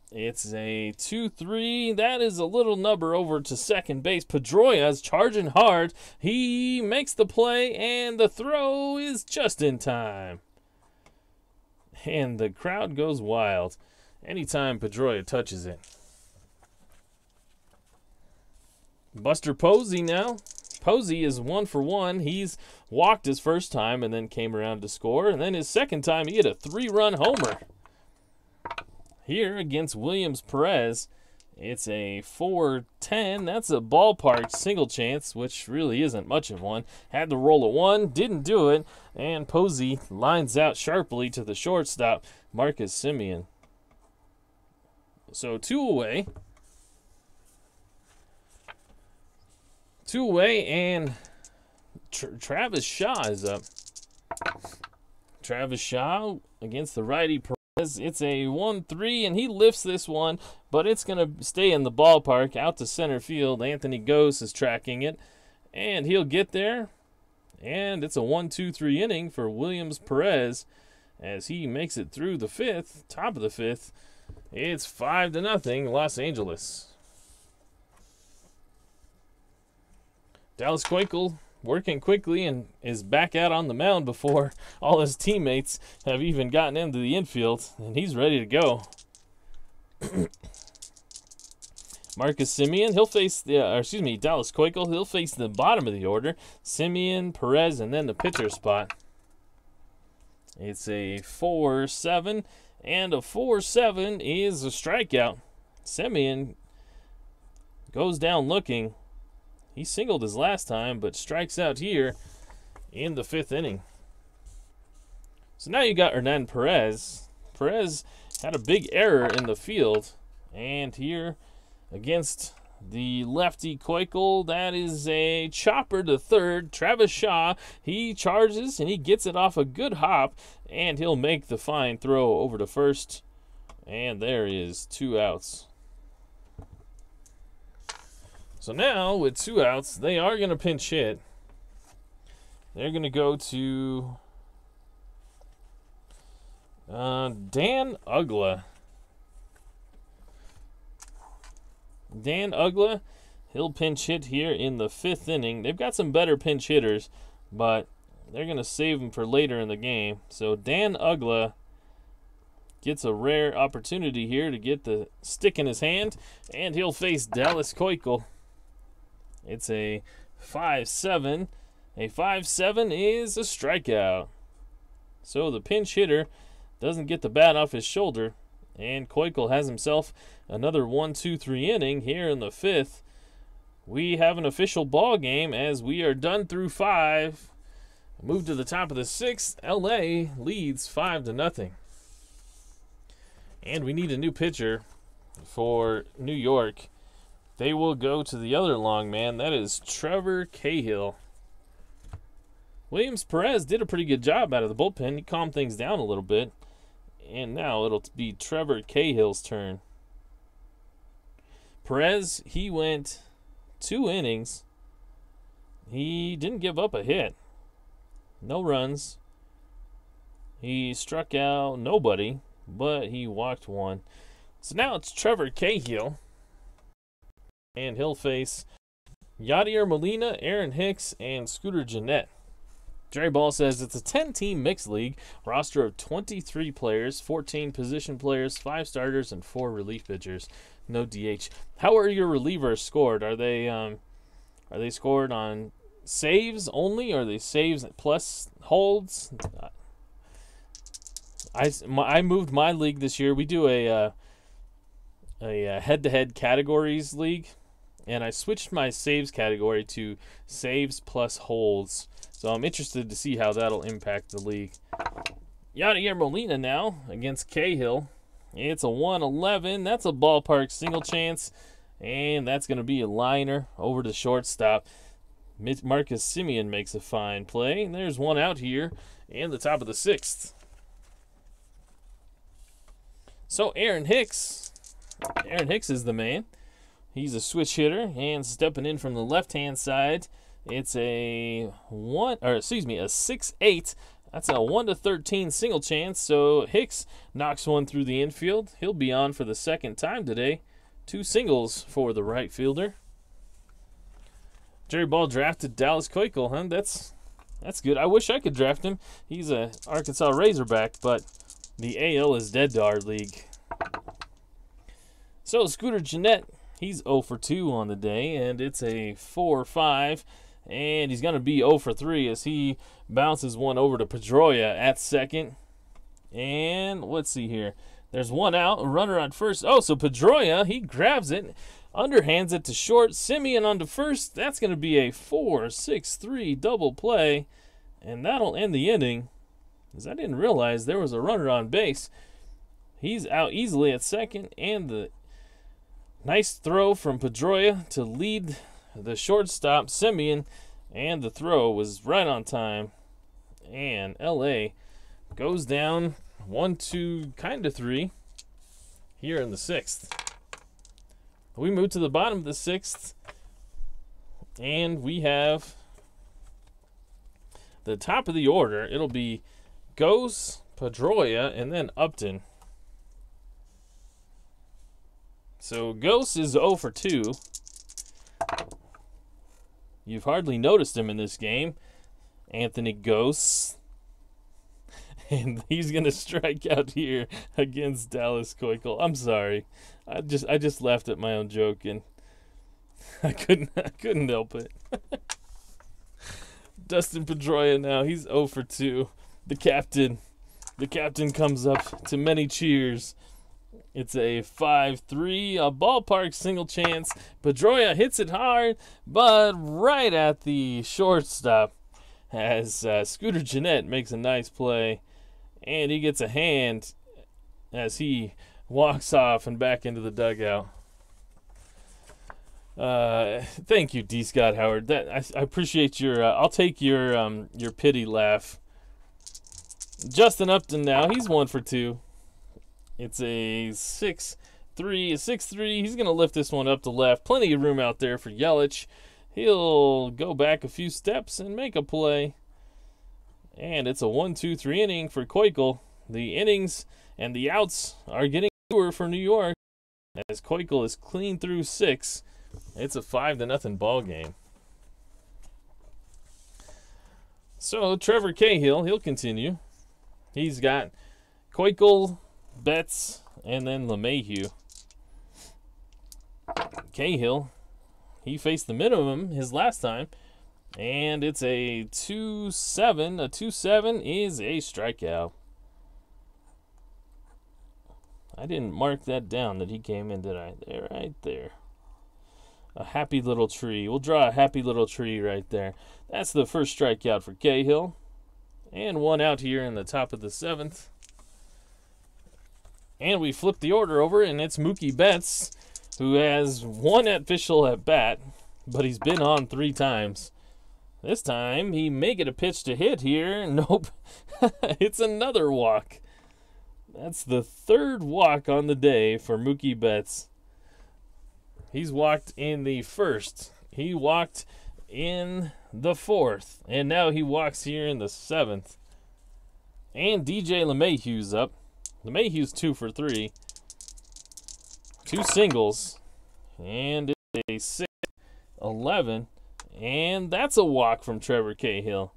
It's a 2-3. That is a little nubber over to second base. Pedroia's charging hard. He makes the play, and the throw is just in time. And the crowd goes wild anytime Pedroia touches it. Buster Posey now. Posey is 1 for 1. He's walked his first time and then came around to score. And then his second time, he hit a 3-run homer. Here against Williams Perez, it's a 4-10. That's a ballpark single chance, which really isn't much of one. Had to roll a 1, didn't do it. And Posey lines out sharply to the shortstop, Marcus Semien. So 2 away. 2 away, and Travis Shaw is up. Travis Shaw against the righty Perez. It's a 1-3, and he lifts this one, but it's going to stay in the ballpark out to center field. Anthony Gose is tracking it, and he'll get there. And it's a 1-2-3 inning for Williams Perez as he makes it through the fifth, top of the fifth. It's 5-0 Los Angeles. Dallas Keuchel working quickly and is back out on the mound before all his teammates have even gotten into the infield, and he's ready to go. Marcus Semien, he'll face Dallas Keuchel, he'll face the bottom of the order. Semien, Perez, and then the pitcher spot. It's a 4-7, and a 4-7 is a strikeout. Semien goes down looking. He singled his last time, but strikes out here in the fifth inning. So now you got Hernan Perez. Perez had a big error in the field, and here against the lefty Keuchel, that is a chopper to third. Travis Shaw, he charges and he gets it off a good hop, and he'll make the fine throw over to first. And there is 2 outs. So now with 2 outs, they are going to pinch hit. They're going to go to Dan Uggla. Dan Uggla, he'll pinch hit here in the fifth inning. They've got some better pinch hitters, but they're going to save them for later in the game. So Dan Uggla gets a rare opportunity here to get the stick in his hand, and he'll face Dallas Keuchel. It's a 5-7. A 5-7 is a strikeout. So the pinch hitter doesn't get the bat off his shoulder, and Keuchel has himself another 1-2-3 inning here in the fifth. We have an official ball game as we are done through 5. Move to the top of the 6th. LA leads 5-0. And we need a new pitcher for New York. They will go to the other long man. That is Trevor Cahill. Williams Perez did a pretty good job out of the bullpen. He calmed things down a little bit. And now it'll be Trevor Cahill's turn. Perez, he went 2 innings. He didn't give up a hit. No runs. He struck out nobody, but he walked 1. So now it's Trevor Cahill. And he'll face Yadier Molina, Aaron Hicks, and Scooter Gennett. Jerry Ball says it's a 10-team mixed league, roster of 23 players, 14 position players, 5 starters, and 4 relief pitchers. No DH. How are your relievers scored? Are they scored on saves only? Or are they saves plus holds? I moved my league this year. We do a head-to-head categories league, and I switched my saves category to saves plus holds. So I'm interested to see how that'll impact the league. Yadier Molina now against Cahill. It's a 1-11. That's a ballpark single chance. And that's going to be a liner over to shortstop. Marcus Semien makes a fine play. And there's 1 out here in the top of the 6th. So Aaron Hicks. Aaron Hicks is the man. He's a switch hitter and stepping in from the left-hand side. It's a 6-8. That's a 1-13 single chance. So Hicks knocks 1 through the infield. He'll be on for the second time today. 2 singles for the right fielder. Jerry Ball drafted Dallas Keuchel, huh? That's good. I wish I could draft him. He's a Arkansas Razorback, but the AL is dead to our league. So Scooter Gennett, he's 0 for 2 on the day, and it's a 4-5. And he's going to be 0 for 3 as he bounces 1 over to Pedroia at second. And let's see here. There's 1 out, a runner on first. Oh, so Pedroia, he grabs it, underhands it to short. Semien on to first. That's going to be a 4-6-3 double play. And that'll end the inning, because I didn't realize there was a runner on base. He's out easily at second, and the nice throw from Pedroia to lead the shortstop, Semien, and the throw was right on time. And LA goes down 1-2-3 here in the 6th. We move to the bottom of the 6th, and we have the top of the order, it'll be Ghost, Pedroia, and then Upton. So Ghost is 0 for 2. You've hardly noticed him in this game, Anthony Ghost. And he's going to strike out here against Dallas Keuchel. I'm sorry. I just laughed at my own joke, and I couldn't help it. Dustin Pedroia now, he's 0 for 2. The captain comes up to many cheers. It's a 5-3, a ballpark single chance. Pedroia hits it hard, but right at the shortstop as Scooter Gennett makes a nice play, and he gets a hand as he walks off and back into the dugout. Thank you, D. Scott Howard. I appreciate your. I'll take your pity laugh. Justin Upton now, he's 1 for 2. It's a 6-3, a 6-3. He's gonna lift this one up to left. Plenty of room out there for Yelich. He'll go back a few steps and make a play. And it's a 1-2-3 inning for Keuchel. The innings and the outs are getting fewer for New York as Keuchel is clean through 6. It's a 5-0 ball game. So Trevor Cahill, he'll continue. He's got Keuchel, Betts, and then LeMahieu. Cahill, he faced the minimum his last time, and it's a 2-7. A 2-7 is a strikeout. I didn't mark that down that he came in, did I? There, right there. A happy little tree. We'll draw a happy little tree right there. That's the first strikeout for Cahill. And one out here in the top of the 7th. And we flip the order over, and it's Mookie Betts, who has one official at bat, but he's been on 3 times. This time, he may get a pitch to hit here. Nope. It's another walk. That's the 3rd walk on the day for Mookie Betts. He's walked in the 1st. He walked in the 4th. And now he walks here in the 7th. And DJ LeMahieu's up. LeMahieu's 2 for 3. 2 singles. And it's a 6-11. And that's a walk from Trevor Cahill.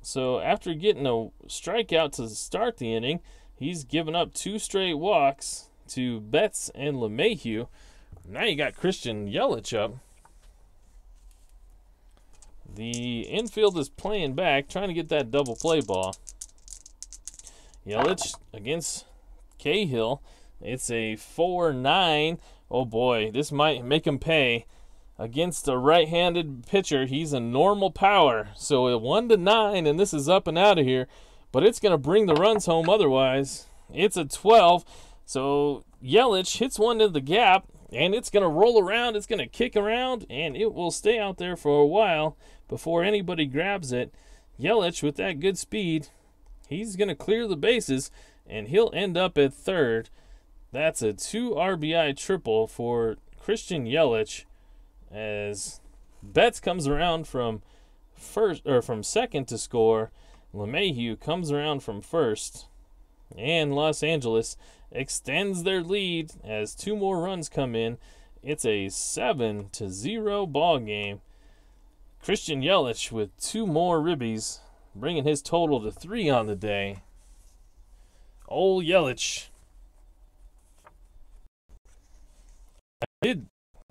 So after getting a strikeout to start the inning, he's given up 2 straight walks to Betts and LeMahieu. Now you got Christian Yelich up. The infield is playing back, trying to get that double play ball. Yelich against Cahill. It's a 4-9. Oh boy, this might make him pay. Against a right-handed pitcher, he's a normal power. So a 1-9, and this is up and out of here. But it's going to bring the runs home otherwise. It's a 12. So Yelich hits one to the gap, and it's going to roll around. It's going to kick around, and it will stay out there for a while before anybody grabs it. Yelich, with that good speed, he's going to clear the bases, and he'll end up at 3rd. That's a 2 RBI triple for Christian Yelich as Betts comes around from 2nd to score. LeMahieu comes around from 1st, and Los Angeles extends their lead as 2 more runs come in. It's a 7-0 ball game. Christian Yelich with 2 more ribbies, bringing his total to 3 on the day. Old Yelich.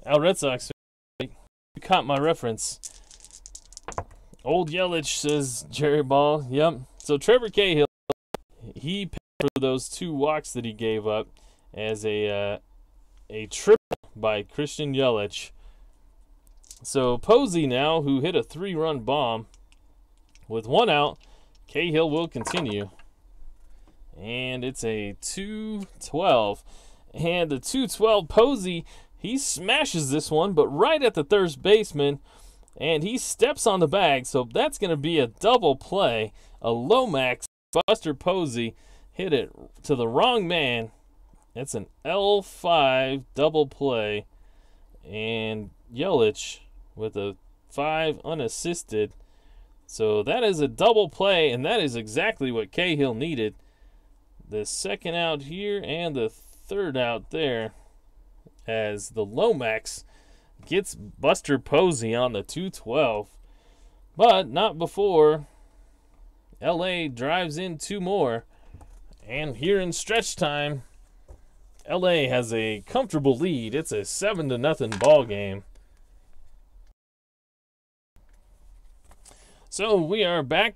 Al Red Sox, you caught my reference. Old Yelich, says Jerry Ball. Yep. So Trevor Cahill, he paid for those 2 walks that he gave up as a triple by Christian Yelich. So Posey now, who hit a 3-run bomb with 1 out, Cahill will continue. And it's a 2-12. And the 2-12, Posey, he smashes this one, but right at the 3rd baseman, and he steps on the bag, so that's going to be a double play. A Lomax, Buster Posey hit it to the wrong man. It's an L5 double play, and Yelich with a 5 unassisted. So that is a double play, and that is exactly what Cahill needed. The second out here and the third out there, as the Lomax gets Buster Posey on the 212. But not before LA drives in two more. And here in stretch time, LA has a comfortable lead. It's a 7-0 ball game. So we are back.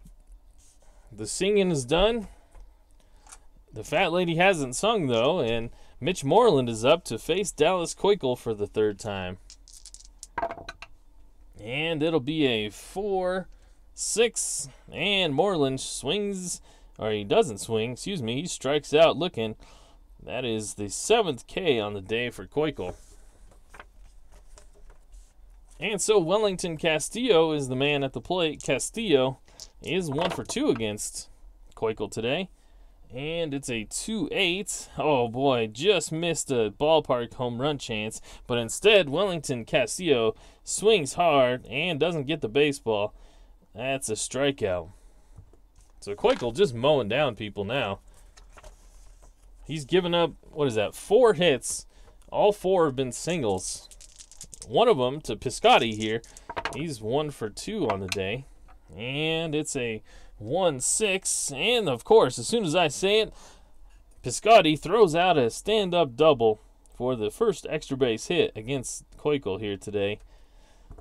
The singing is done. The fat lady hasn't sung, though, and Mitch Moreland is up to face Dallas Keuchel for the third time. And it'll be a 4-6, and Moreland swings, or he doesn't swing, excuse me, he strikes out looking. That is the 7th K on the day for Keuchel. And so Wellington Castillo is the man at the plate. Castillo is 1 for 2 against Keuchel today. And it's a 2-8. Oh boy, just missed a ballpark home run chance. But instead, Wellington Castillo swings hard and doesn't get the baseball. That's a strikeout. So Keuchel just mowing down people now. He's given up, 4 hits. All 4 have been singles. One of them to Piscotty here. He's 1 for 2 on the day. And it's a 1-6. And, of course, as soon as I say it, Piscotty throws out a stand-up double for the first extra base hit against Keuchel here today.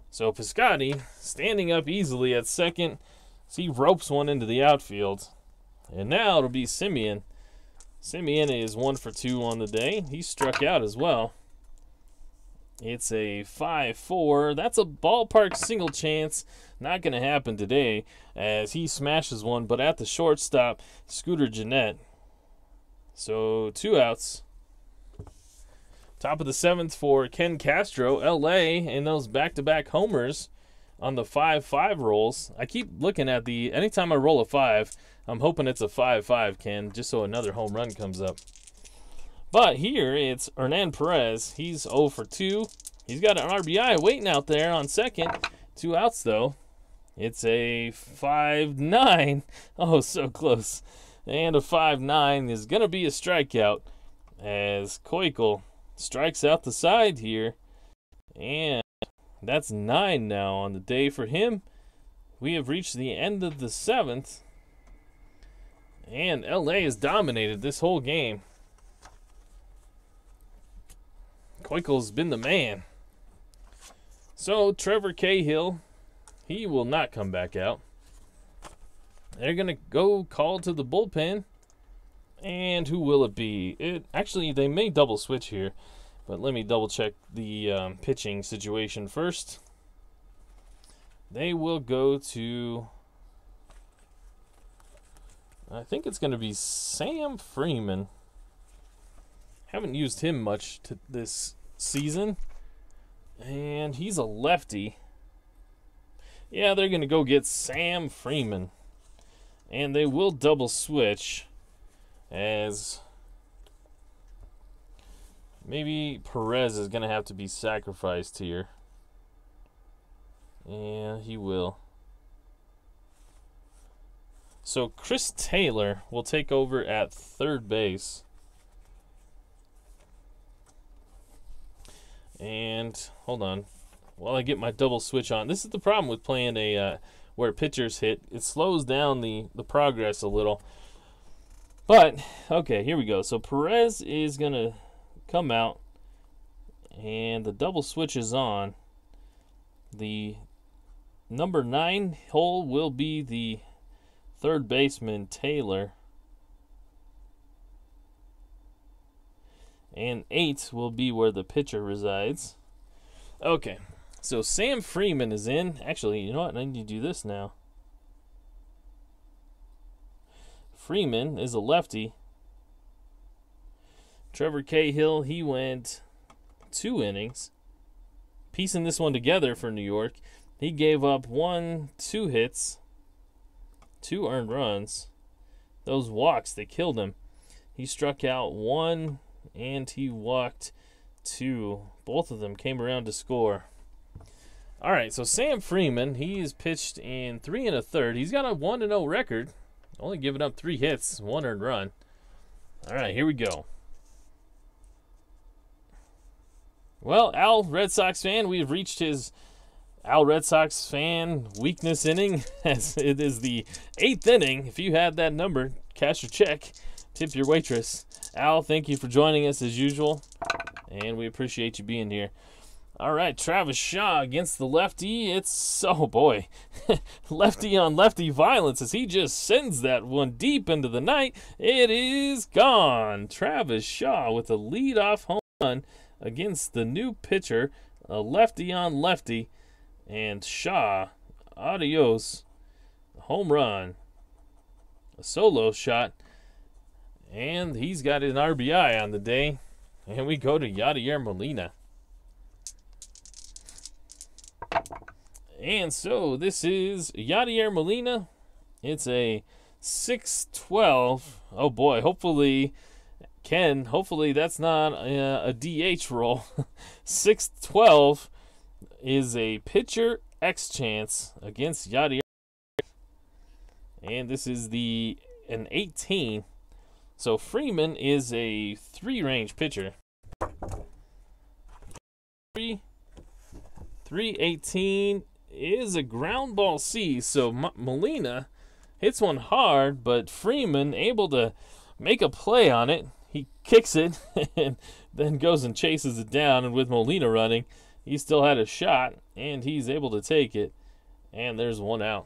So Piscotty standing up easily at second. So he ropes one into the outfield. And now it'll be Semien. Semien is 1 for 2 on the day. He struck out as well. It's a 5-4. That's a ballpark single chance. Not going to happen today as he smashes one, but at the shortstop, Scooter Gennett. So 2 outs. Top of the 7th for Ken Castro, LA, and those back-to-back homers on the 5-5 rolls. I keep looking at anytime I roll a 5, I'm hoping it's a 5-5, Ken, just so another home run comes up. But here, it's Hernan Perez. He's 0 for 2. He's got an RBI waiting out there on second. 2 outs, though. It's a 5-9. Oh, so close. And a 5-9 is going to be a strikeout as Keuchel strikes out the side here. And that's 9 now on the day for him. We have reached the end of the 7th. And LA has dominated this whole game. Keuchel's been the man. So Trevor Cahill, he will not come back out. They're going to go call to the bullpen. And who will it be? Actually, they may double switch here. But let me double check the pitching situation first. They will go to, I think it's going to be Sam Freeman. Haven't used him much this season. And he's a lefty. Yeah, they're going to go get Sam Freeman. And they will double switch as maybe Perez is going to have to be sacrificed here. Yeah, he will. So Chris Taylor will take over at third base. And hold on, while I get my double switch on. This is the problem with playing where pitchers hit. It slows down the progress a little. But okay, here we go. So Perez is gonna come out, and the double switch is on. The number 9 hole will be the third baseman Taylor. And 8 will be where the pitcher resides. Okay, so Sam Freeman is in. Actually, you know what? I need to do this now. Freeman is a lefty. Trevor Cahill, he went 2 innings. Piecing this one together for New York. He gave up 2 hits, 2 earned runs. Those walks, they killed him. He struck out 1. And he walked 2. Both of them came around to score. All right, so Sam Freeman, he's pitched in 3 1/3. He's got a 1-0 record, only giving up 3 hits, 1 earned run. All right, here we go. Well, Al, Red Sox fan, we've reached his Al Red Sox fan weakness inning, as it is the 8th inning. If you had that number, cash your check, tip your waitress. Al, thank you for joining us as usual, and we appreciate you being here. All right, Travis Shaw against the lefty. It's, oh boy, lefty on lefty violence as he just sends that one deep into the night. It is gone. Travis Shaw with a leadoff home run against the new pitcher, a lefty on lefty. And Shaw, adios, home run, a solo shot, and he's got an RBI on the day. And we go to Yadier Molina. And so this is Yadier Molina. It's a 6-12. Oh boy, hopefully that's not a DH roll. 6-12 is a pitcher X chance against Yadier. And this is an 18. So Freeman is a 3-range pitcher. 318 is a ground ball C. So Molina hits one hard, but Freeman able to make a play on it. He kicks it and then goes and chases it down. And with Molina running, he still had a shot, and he's able to take it. And there's one out.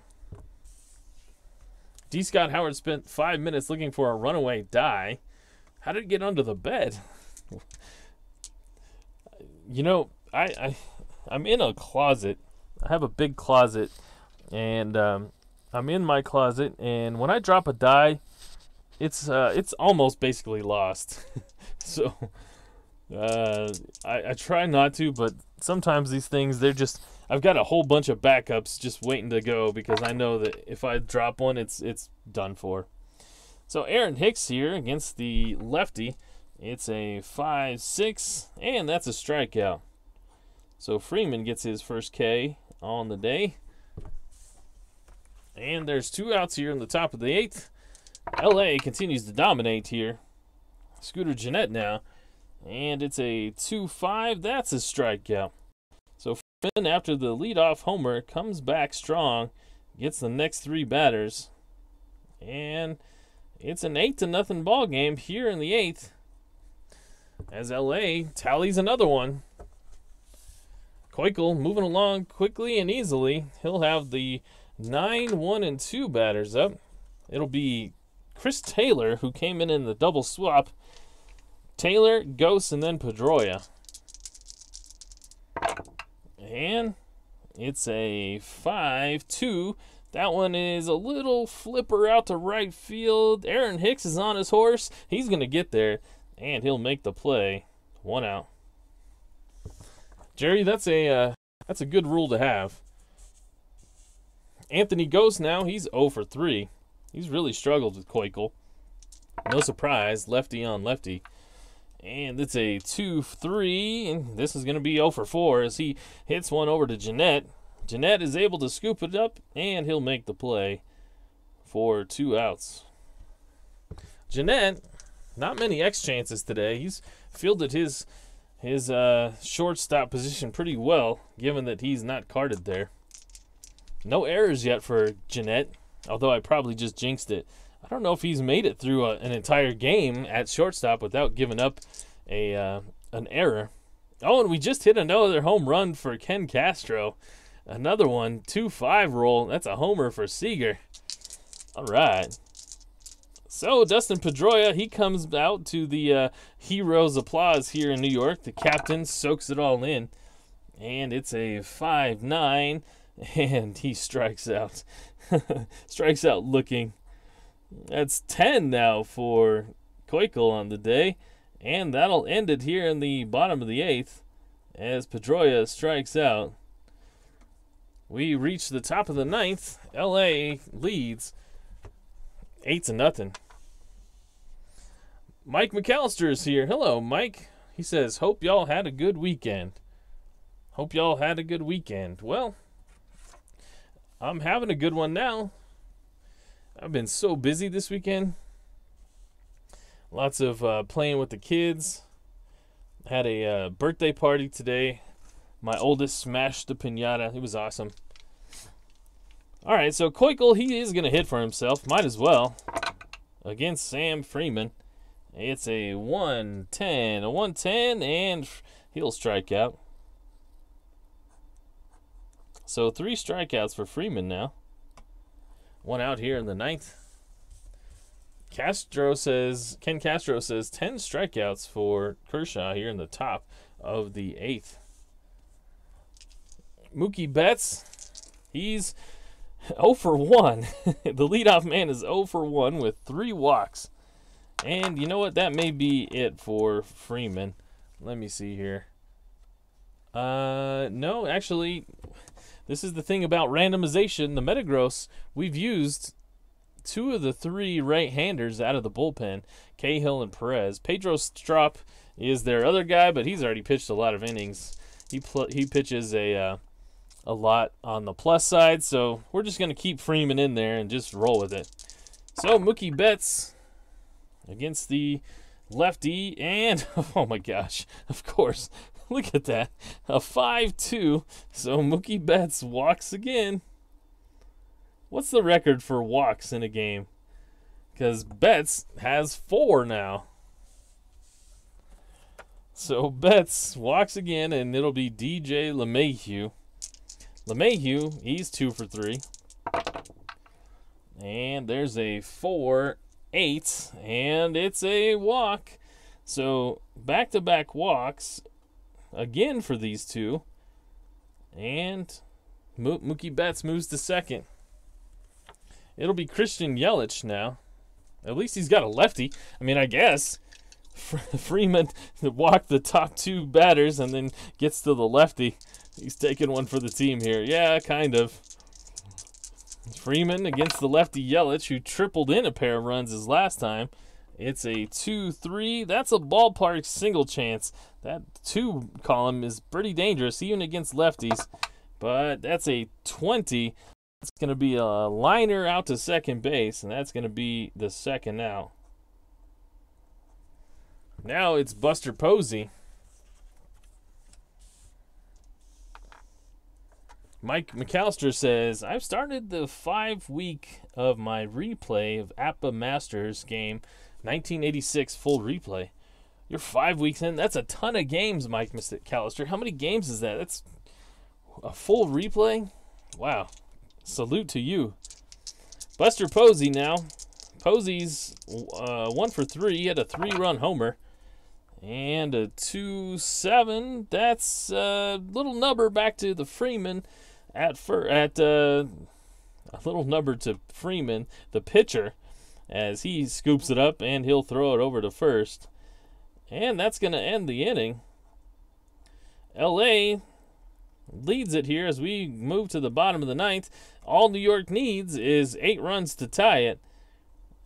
D. Scott Howard spent 5 minutes looking for a runaway die. How did it get under the bed? You know, I'm in a closet. I have a big closet, and I'm in my closet, and when I drop a die, it's almost basically lost. So I try not to, but sometimes these things, I've got a whole bunch of backups just waiting to go because I know that if I drop one, it's done for. So Aaron Hicks here against the lefty. It's a 5-6, and that's a strikeout. So Freeman gets his first K on the day. And there's 2 outs here in the top of the 8th. LA continues to dominate here. Scooter Gennett now. And it's a 2-5. That's a strikeout. So Freeman, after the leadoff homer, comes back strong, gets the next 3 batters. And it's an 8-0 ball game here in the 8th. As LA tallies another one. Keuchel moving along quickly and easily. He'll have the 9, 1, and 2 batters up. It'll be Chris Taylor, who came in the double swap. Taylor, Ghost, and then Pedroia. And it's a 5-2. That one is a little flipper out to right field. Aaron Hicks is on his horse. He's going to get there, and he'll make the play. 1 out. Jerry, that's a good rule to have. Anthony Ghost now, he's 0 for 3. He's really struggled with Keuchel. No surprise, lefty on lefty. And it's a 2-3, and this is going to be 0 for 4 as he hits one over to Gennett. Gennett is able to scoop it up, and he'll make the play for 2 outs. Gennett, not many X chances today. He's fielded his shortstop position pretty well, given that he's not carded there. No errors yet for Gennett, although I probably just jinxed it. I don't know if he's made it through an entire game at shortstop without giving up an error. Oh, and we just hit another home run for Ken Castro. Another one, 2-5 roll. That's a homer for Seager. All right. So Dustin Pedroia, he comes out to the hero's applause here in New York. The captain soaks it all in. And it's a 5-9, and he strikes out. Strikes out looking. That's 10 now for Keuchel on the day. And that'll end it here in the bottom of the 8th as Pedroia strikes out. We reach the top of the 9th. LA leads 8-0. Mike McAllister is here. Hello, Mike. He says, hope y'all had a good weekend. Hope y'all had a good weekend. Well, I'm having a good one now. I've been so busy this weekend. Lots of playing with the kids. Had a birthday party today. My oldest smashed the piñata. It was awesome. All right, so Keuchel, he is going to hit for himself. Might as well. Against Sam Freeman. It's a 110. A 110, and he'll strike out. So 3 strikeouts for Freeman now. 1 out here in the 9th. Ken Castro says 10 strikeouts for Kershaw here in the top of the 8th. Mookie Betts, he's 0 for 1. The leadoff man is 0 for 1 with 3 walks. And you know what? That may be it for Freeman. Let me see here. No, actually, this is the thing about randomization. The Metagross, we've used 2 of the 3 right-handers out of the bullpen, Cahill and Perez. Pedro Strop is their other guy, but he's already pitched a lot of innings. He pitches a lot on the plus side, so we're just going to keep Freeman in there and just roll with it. So Mookie Betts against the lefty, and oh my gosh, of course, look at that, a 5-2. So Mookie Betts walks again. What's the record for walks in a game? Because Betts has 4 now. So Betts walks again, and it'll be DJ LeMahieu. LeMahieu, he's 2 for 3. And there's a 4-8, and it's a walk. So back-to-back walks again for these 2. And Mookie Betts moves to second. It'll be Christian Yelich now. At least he's got a lefty. I mean, I guess Freeman walked the top 2 batters and then gets to the lefty. He's taking one for the team here. Yeah, kind of. Freeman against the lefty Yelich, who tripled in a pair of runs his last time. It's a 2-3. That's a ballpark single chance. That 2 column is pretty dangerous, even against lefties. But that's a 20. It's going to be a liner out to second base, and that's going to be the second out. Now it's Buster Posey. Mike McAllister says, I've started the 5-week of my replay of APBA Masters game 1986 full replay. You're 5 weeks in? That's a ton of games, Mike McAllister. How many games is that? That's a full replay? Wow. Salute to you. Buster Posey now. Posey's 1 for 3. He had a 3-run homer. And a 2-7. That's a little number back to the Freeman a little number to Freeman, the pitcher, as he scoops it up and he'll throw it over to first. And that's going to end the inning. LA leads it here as we move to the bottom of the 9th. All New York needs is 8 runs to tie it,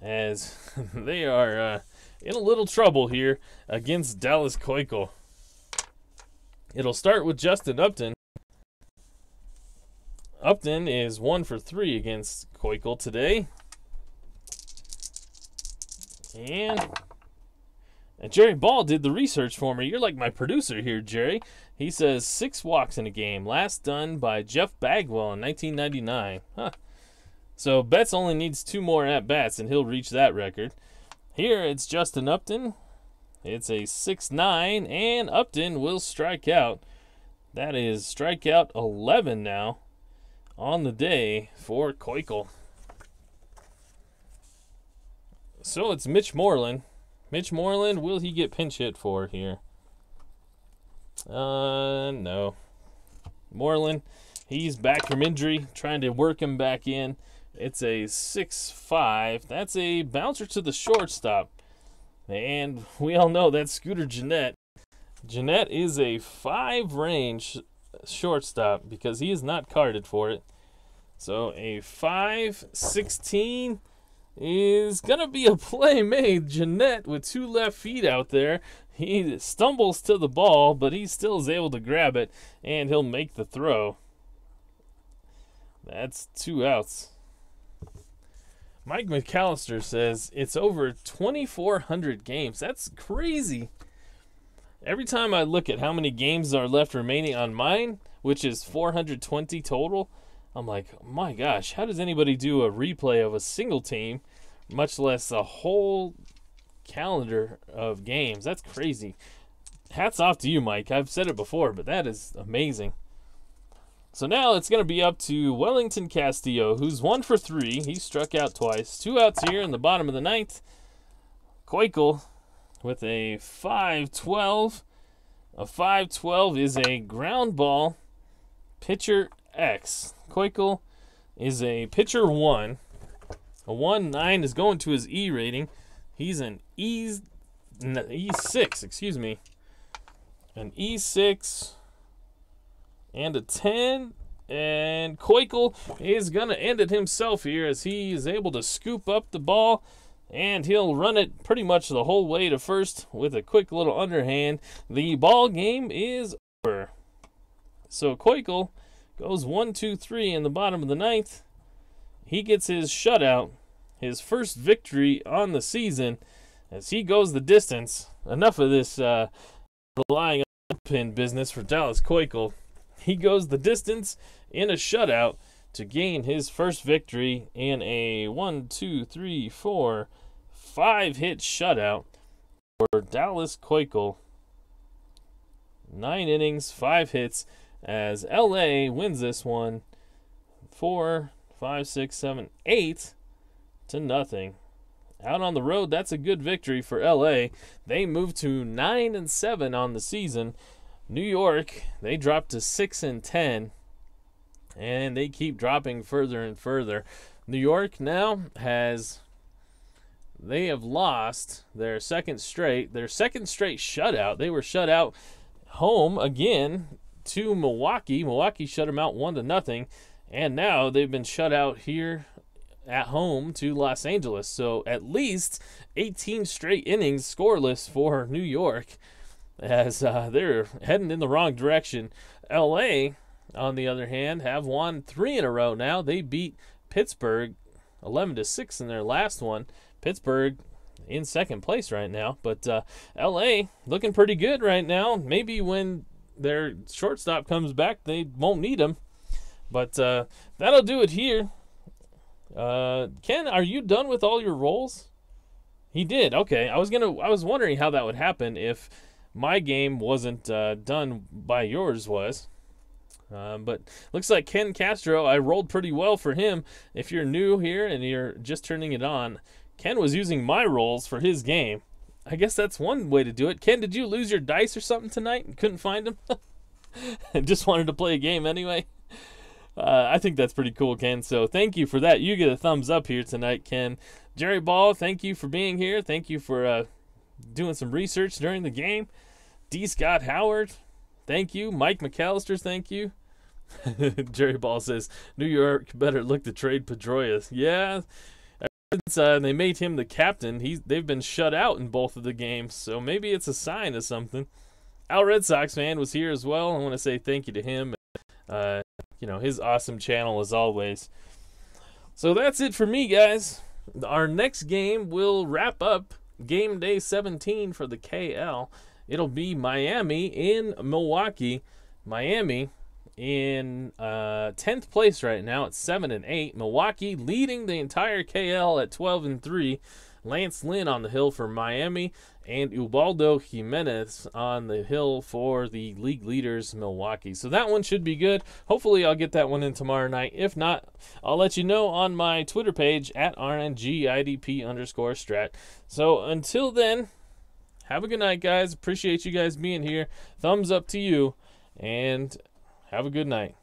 as they are in a little trouble here against Dallas Keuchel. It'll start with Justin Upton. Upton is 1 for 3 against Keuchel today. And Jerry Ball did the research for me. You're like my producer here, Jerry. He says 6 walks in a game, last done by Jeff Bagwell in 1999. Huh. So Betts only needs 2 more at-bats, and he'll reach that record. Here it's Justin Upton. It's a 6-9, and Upton will strike out. That is strikeout 11 now on the day for Keuchel. So it's Mitch Moreland. Mitch Moreland, will he get pinch hit for here? No. Moreland, he's back from injury, trying to work him back in. It's a 6-5. That's a bouncer to the shortstop. And we all know that's Scooter Gennett. Gennett is a 5-range shortstop because he is not carded for it. So a 5-16 is going to be a play made. Gennett with 2 left feet out there. He stumbles to the ball, but he still is able to grab it, and he'll make the throw. That's 2 outs. Mike McAllister says it's over 2,400 games. That's crazy. Every time I look at how many games are left remaining on mine, which is 420 total, I'm like, my gosh, how does anybody do a replay of a single team, much less a whole calendar of games? That's crazy. Hats off to you, Mike. I've said it before, but that is amazing. So now it's going to be up to Wellington Castillo, who's 1 for 3. He struck out twice. 2 outs here in the bottom of the ninth. Keuchel with a 5-12. A 5-12 is a ground ball. Pitcher X. Keuchel is a pitcher 1. A 1-9 is going to his E rating. He's an E6, excuse me. An E6 and a 10. And Keuchel is going to end it himself here as he is able to scoop up the ball. And he'll run it pretty much the whole way to first with a quick little underhand. The ball game is over. So Keuchel goes 1-2-3 in the bottom of the ninth. He gets his shutout, his first victory on the season, as he goes the distance. Enough of this relying on pin business for Dallas Keuchel. He goes the distance in a shutout to gain his first victory in a 5-hit shutout for Dallas Keuchel. 9 innings, 5 hits, as LA wins this one 4, 5, 6, 7, 8 to nothing. Out on the road, that's a good victory for LA. They moved to 9-7 on the season. New York, they dropped to 6-10, and they keep dropping further and further. New York now they have lost their second straight shutout. They were shut out home again to Milwaukee. Milwaukee shut them out 1-0, and now they've been shut out here at home to Los Angeles. So at least 18 straight innings scoreless for New York, as they're heading in the wrong direction. LA, on the other hand, have won 3 in a row now. They beat Pittsburgh 11-6 in their last one. Pittsburgh in second place right now, but LA looking pretty good right now. Maybe when their shortstop comes back, they won't need him. But that'll do it here. Ken, are you done with all your rolls? He did. Okay. I was wondering how that would happen if my game wasn't done by yours was. But looks like Ken Castro, I rolled pretty well for him. If you're new here and you're just turning it on, Ken was using my rolls for his game. I guess that's one way to do it. Ken, did you lose your dice or something tonight and couldn't find them? And just wanted to play a game anyway? I think that's pretty cool, Ken. So thank you for that. You get a thumbs up here tonight, Ken. Jerry Ball, thank you for being here. Thank you for doing some research during the game. D. Scott Howard, thank you. Mike McAllister, thank you. Jerry Ball says, New York better look to trade Pedroia. Yeah, since they made him the captain, they've been shut out in both of the games, so maybe it's a sign of something. Al Red Sox fan was here as well. I want to say thank you to him. His awesome channel as always. So that's it for me, guys. Our next game will wrap up game day 17 for the KL. It'll be Miami in Milwaukee. Miami in 10th place right now at 7-8. Milwaukee leading the entire KL at 12-3. Lance Lynn on the hill for Miami, and Ubaldo Jimenez on the hill for the league leaders, Milwaukee. So that one should be good. Hopefully I'll get that one in tomorrow night. If not, I'll let you know on my Twitter page at RNGIDP_strat. So until then, have a good night, guys. Appreciate you guys being here. Thumbs up to you, and have a good night.